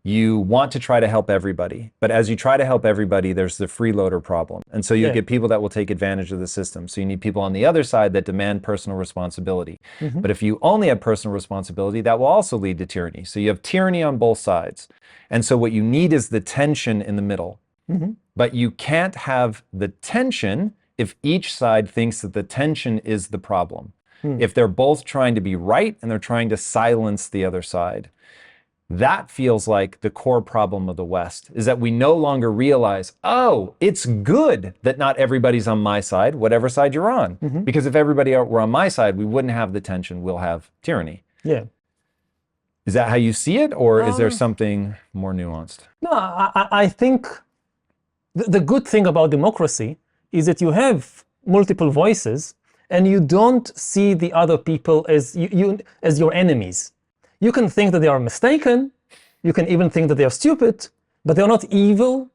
Speaker 2: you want to try to help everybody. But as you try to help everybody, there's the freeloader problem. And so you get people that will take advantage of the system. So you need people on the other side that demand personal responsibility. But if you only have personal responsibility, that will also lead to tyranny. So you have tyranny on both sides. And so what you need is the tension in the middle. But you can't have the tension if each side thinks that the tension is the problem. If they're both trying to be right and they're trying to silence the other side. That feels like the core problem of the West, is that we no longer realize, oh, it's good that not everybody's on my side, whatever side you're on. Because if everybody were on my side, we wouldn't have the tension, we'll have tyranny.
Speaker 1: Yeah.
Speaker 2: Is that how you see it, or is there something more nuanced?
Speaker 1: No, I think the good thing about democracy is that you have multiple voices and you don't see the other people as as your enemies. You can think that they are mistaken, you can even think that they are stupid, but they're not evil,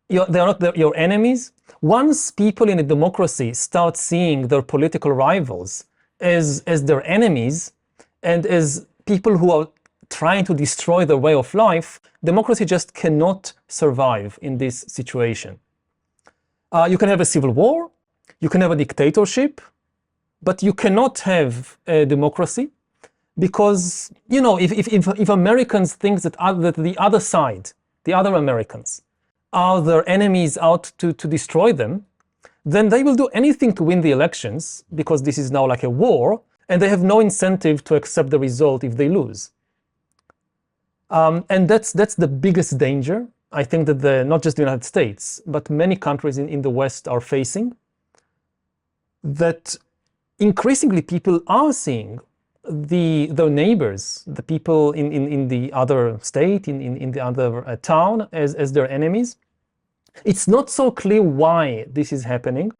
Speaker 1: they're not your enemies. Once people in a democracy start seeing their political rivals as their enemies and as people who are trying to destroy their way of life, democracy just cannot survive in this situation. You can have a civil war, you can have a dictatorship, but you cannot have a democracy because, you know, if Americans think that the other side, the other Americans, are their enemies out to destroy them, then they will do anything to win the elections because this is now like a war, and they have no incentive to accept the result if they lose. And that's the biggest danger, I think, that not just the United States, but many countries in the West are facing, that increasingly people are seeing their neighbors, the people in the other state, in the other town, as their enemies. It's not so clear why this is happening,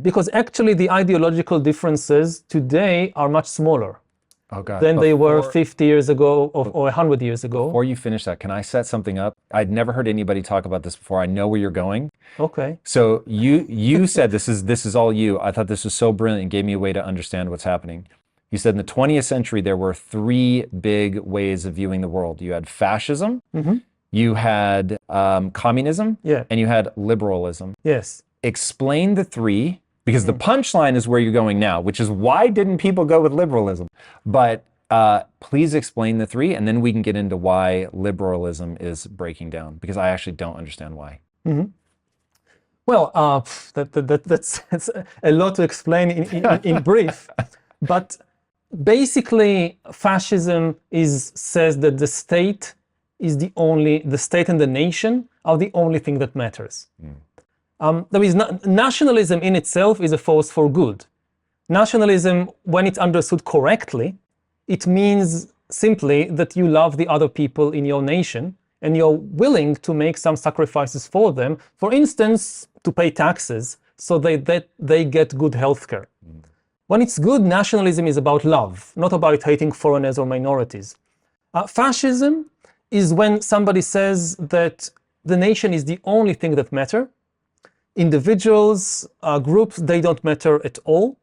Speaker 1: because actually the ideological differences today are much smaller than they were 50 years ago or 100 years ago.
Speaker 2: Before you finish that, can I set something up? I'd never heard anybody talk about this before. I know where you're going.
Speaker 1: Okay.
Speaker 2: So you said this is all you. I thought this was so brilliant and gave me a way to understand what's happening. You said in the 20th century, there were three big ways of viewing the world. You had fascism, you had communism, and you had liberalism.
Speaker 1: Yes.
Speaker 2: Explain the three, because the punchline is where you're going now, which is why didn't people go with liberalism? But please explain the three, and then we can get into why liberalism is breaking down, because I actually don't understand why.
Speaker 1: Well, that's a lot to explain in brief, but basically fascism says that the state and the nation are the only thing that matters. Nationalism in itself is a force for good. Nationalism, when it's understood correctly, it means simply that you love the other people in your nation and you're willing to make some sacrifices for them, for instance, to pay taxes so that they get good healthcare. When it's good, nationalism is about love, not about hating foreigners or minorities. Fascism is when somebody says that the nation is the only thing that matters. Individuals, groups, they don't matter at all.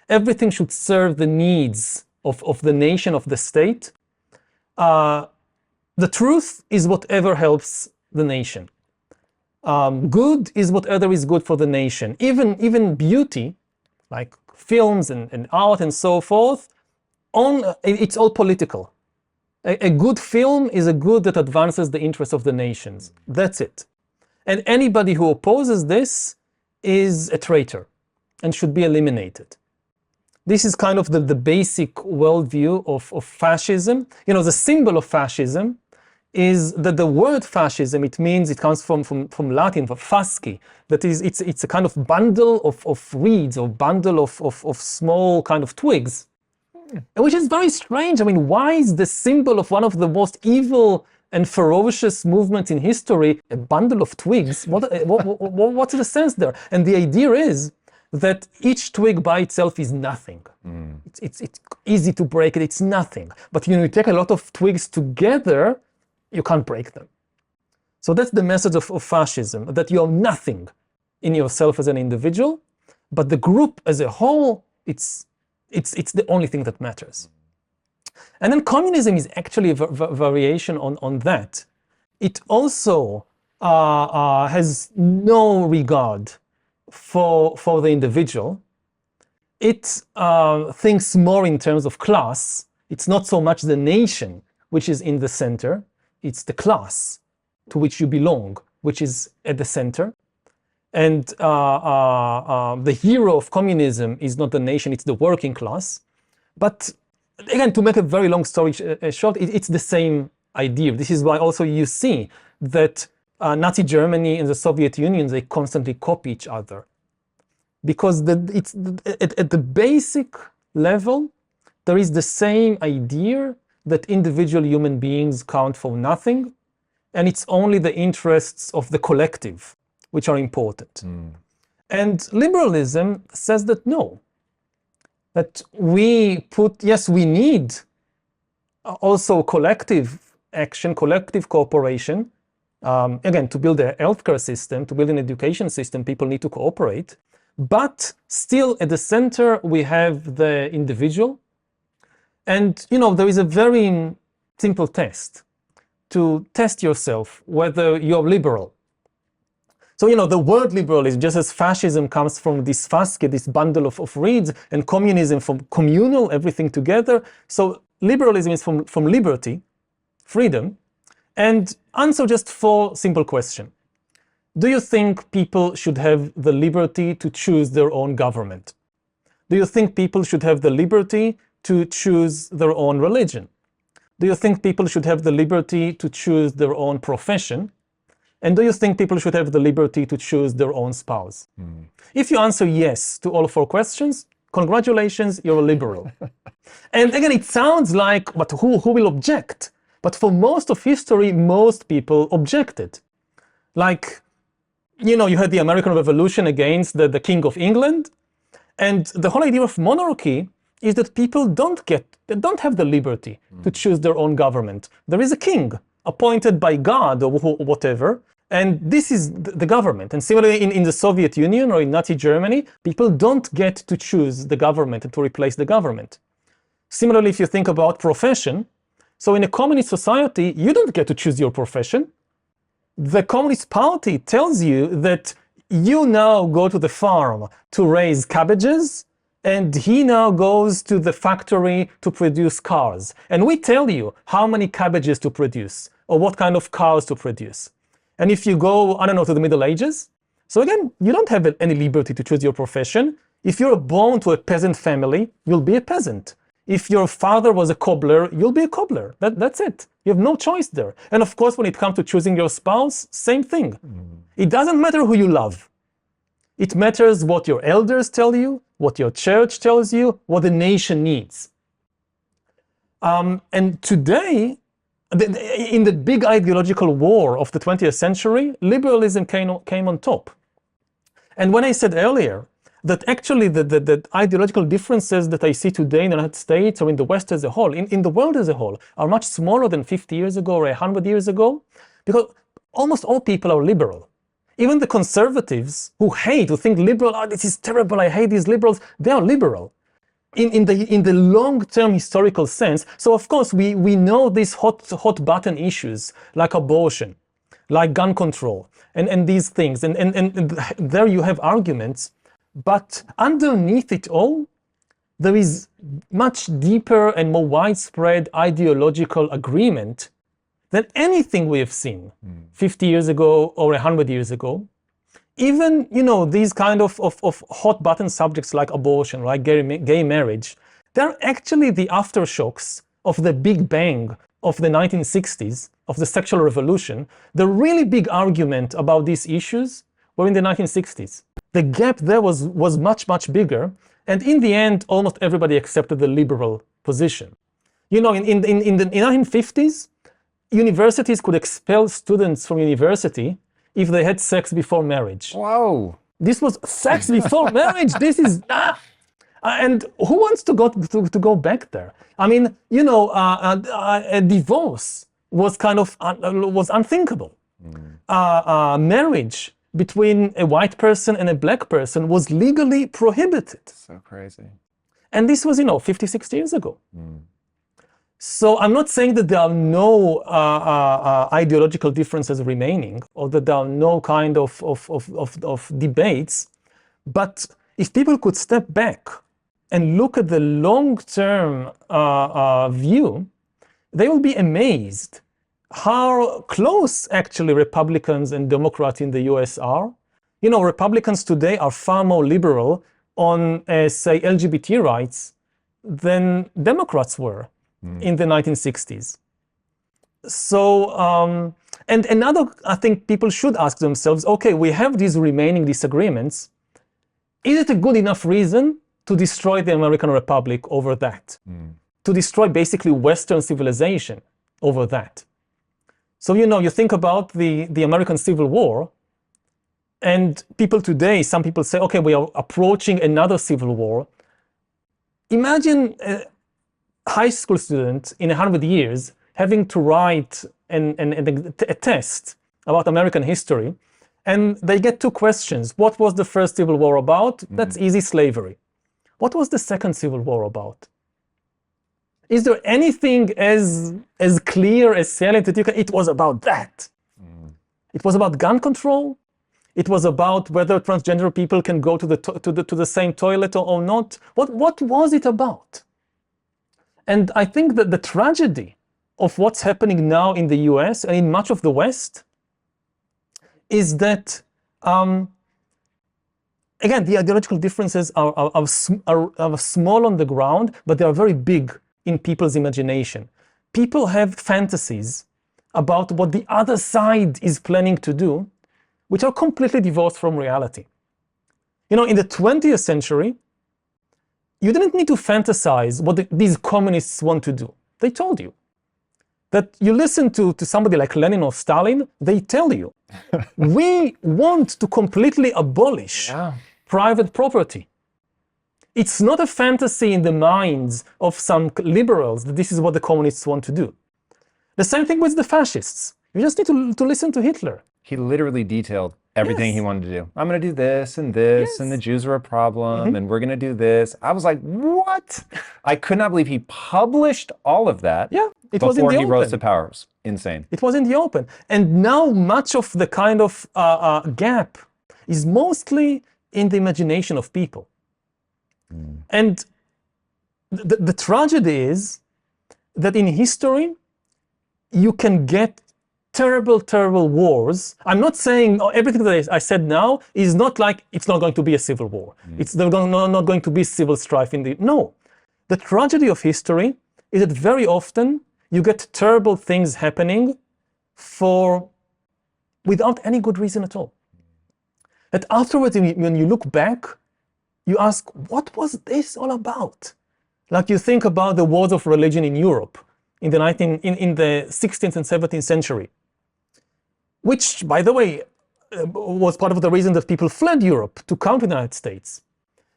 Speaker 1: Everything should serve the needs of the nation, of the state. The truth is whatever helps the nation. Good is whatever is good for the nation. Even beauty, like films and art and so forth, it's all political. A good film is a good that advances the interests of the nations. That's it. And anybody who opposes this is a traitor and should be eliminated. This is kind of the basic worldview of fascism. You know, the symbol of fascism is that the word fascism, it comes from Latin, for fasci. That is, it's a kind of bundle of reeds or bundle of small kind of twigs, which is very strange. I mean, why is the symbol of one of the most evil and ferocious movements in history a bundle of twigs? What's the sense there? And the idea is that each twig by itself is nothing. It's easy to break it, it's nothing. But you take a lot of twigs together, you can't break them. So that's the message of fascism, that you're nothing in yourself as an individual, but the group as a whole, it's the only thing that matters. And then communism is actually a variation on that. It also has no regard for the individual. It thinks more in terms of class. It's not so much the nation which is in the center, it's the class to which you belong, which is at the center. And the hero of communism is not the nation, it's the working class. But again, to make a very long story short, it's the same idea. This is why also you see that Nazi Germany and the Soviet Union, they constantly copy each other. Because at the basic level, there is the same idea that individual human beings count for nothing, and it's only the interests of the collective which are important. And liberalism says that no, that we need also collective action, collective cooperation. Again, to build a healthcare system, to build an education system, people need to cooperate. But still at the center, we have the individual. And, there is a very simple test to test yourself whether you're liberal. So, the word liberalism, just as fascism comes from this fasce, this bundle of reeds, and communism from communal, everything together. So liberalism is from liberty, freedom. And answer just 4 simple questions. Do you think people should have the liberty to choose their own government? Do you think people should have the liberty to choose their own religion? Do you think people should have the liberty to choose their own profession? And do you think people should have the liberty to choose their own spouse? If you answer yes to all 4 questions, congratulations, you're a liberal. And again, it sounds like, but who will object? But for most of history, most people objected. Like, you had the American Revolution against the King of England. And the whole idea of monarchy is that people don't have the liberty to choose their own government. There is a king appointed by God or whatever, and this is the government. And similarly in the Soviet Union or in Nazi Germany, people don't get to choose the government and to replace the government. Similarly, if you think about profession, so in a communist society, you don't get to choose your profession. The Communist Party tells you that you now go to the farm to raise cabbages, and he now goes to the factory to produce cars. And we tell you how many cabbages to produce, or what kind of cars to produce. And if you go, to the Middle Ages, so again, you don't have any liberty to choose your profession. If you're born to a peasant family, you'll be a peasant. If your father was a cobbler, you'll be a cobbler. That's it. You have no choice there. And of course, when it comes to choosing your spouse, same thing. It doesn't matter who you love. It matters what your elders tell you, what your church tells you, what the nation needs. And today, in the big ideological war of the 20th century, liberalism came on top. And when I said earlier that actually the ideological differences that I see today in the United States or in the West as a whole, in the world as a whole, are much smaller than 50 years ago or 100 years ago, because almost all people are liberal. Even the conservatives who think liberal, this is terrible, I hate these liberals, they are liberal. In the long-term historical sense. So of course we know these hot button issues like abortion, like gun control, and these things, and there you have arguments. But underneath it all, there is much deeper and more widespread ideological agreement than anything we have seen 50 years ago or 100 years ago. Even, these kind of hot button subjects like abortion, like gay marriage, they're actually the aftershocks of the Big Bang of the 1960s, of the sexual revolution. The really big argument about these issues were in the 1960s. The gap there was much, much bigger. And in the end, almost everybody accepted the liberal position. In the 1950s, universities could expel students from university if they had sex before marriage.
Speaker 2: Whoa.
Speaker 1: This was sex before marriage. This is... And who wants to go back there? I mean, a divorce was was unthinkable. Marriage between a white person and a black person was legally prohibited.
Speaker 2: So crazy.
Speaker 1: And this was, 50, 60 years ago. So I'm not saying that there are no ideological differences remaining, or that there are no kind of debates. But if people could step back and look at the long-term view, they will be amazed how close actually Republicans and Democrats in the US are. Republicans today are far more liberal on, say, LGBT rights than Democrats were in the 1960s. So, and another, I think people should ask themselves, okay, we have these remaining disagreements. Is it a good enough reason to destroy the American Republic over that? to destroy basically Western civilization over that. So, you think about the American Civil War, and people today, some people say, okay, we are approaching another civil war. Imagine a high school student in 100 years having to write a test about American history, and they get two questions. What was the first civil war about? That's easy, slavery. What was the second civil war about? Is there anything as clear, as salient that you can? It was about that. It was about gun control. It was about whether transgender people can go to the same toilet or not. What was it about? And I think that the tragedy of what's happening now in the US and in much of the West is that, again, the ideological differences are small on the ground, but they are very big in people's imagination. People have fantasies about what the other side is planning to do, which are completely divorced from reality. In the 20th century, you didn't need to fantasize what these communists want to do. They told you. That you listen to somebody like Lenin or Stalin, they tell you, we want to completely abolish private property. It's not a fantasy in the minds of some liberals that this is what the communists want to do. The same thing with the fascists. You just need to listen to Hitler.
Speaker 2: He literally detailed everything he wanted to do. I'm going to do this and this, and the Jews are a problem, and we're going to do this. I was like, what? I could not believe he published all of that before he rose to power. It was insane.
Speaker 1: It was in the open. And now much of the kind of gap is mostly in the imagination of people. And the tragedy is that in history, you can get terrible, terrible wars. I'm not saying everything that I said now is not like it's not going to be a civil war. It's not going to be civil strife in the... No. The tragedy of history is that very often you get terrible things happening without any good reason at all. That afterwards, when you look back, you ask, what was this all about? Like you think about the wars of religion in Europe in the 16th and 17th century, which, by the way, was part of the reason that people fled Europe to come to the United States.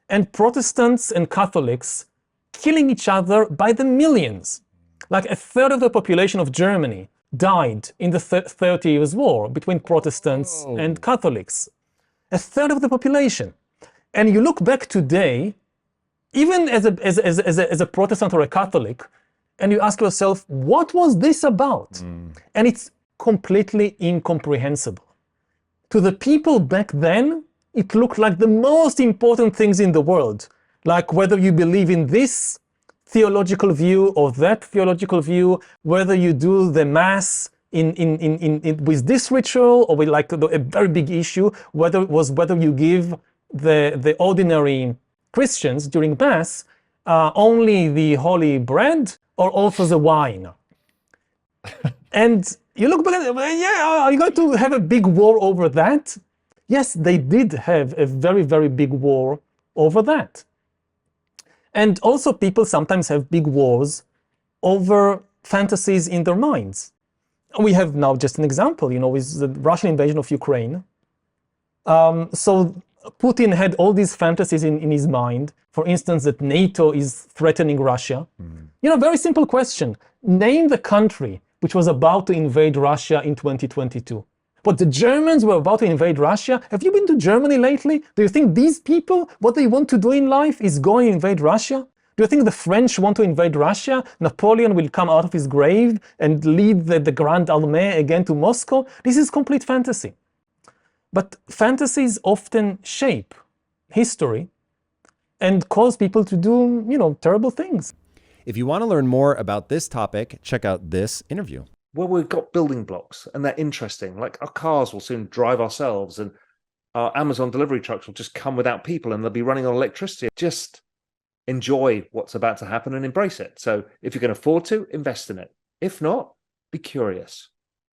Speaker 1: And Protestants and Catholics killing each other by the millions. Like a third of the population of Germany died in the 30 Years' War between Protestants and Catholics. A third of the population. And you look back today, even as a Protestant or a Catholic, and you ask yourself, what was this about? And it's completely incomprehensible. To the people back then, it looked like the most important things in the world. Like whether you believe in this theological view or that theological view, whether you do the Mass with this ritual or with like a very big issue, whether you give the ordinary Christians during Mass only the holy bread or also the wine. And you look back at it, are you going to have a big war over that? Yes, they did have a very, very big war over that. And also people sometimes have big wars over fantasies in their minds. We have now just an example, with the Russian invasion of Ukraine. So Putin had all these fantasies in his mind. For instance, that NATO is threatening Russia. Very simple question. Name the country which was about to invade Russia in 2022. But the Germans were about to invade Russia. Have you been to Germany lately? Do you think these people, what they want to do in life is go and invade Russia? Do you think the French want to invade Russia? Napoleon will come out of his grave and lead the Grand Armée again to Moscow? This is complete fantasy. But fantasies often shape history and cause people to do, terrible things.
Speaker 3: If you want to learn more about this topic, check out this interview.
Speaker 4: Well, we've got building blocks and they're interesting. Like our cars will soon drive ourselves and our Amazon delivery trucks will just come without people and they'll be running on electricity. Just enjoy what's about to happen and embrace it. So if you can afford to, invest in it. If not, be curious.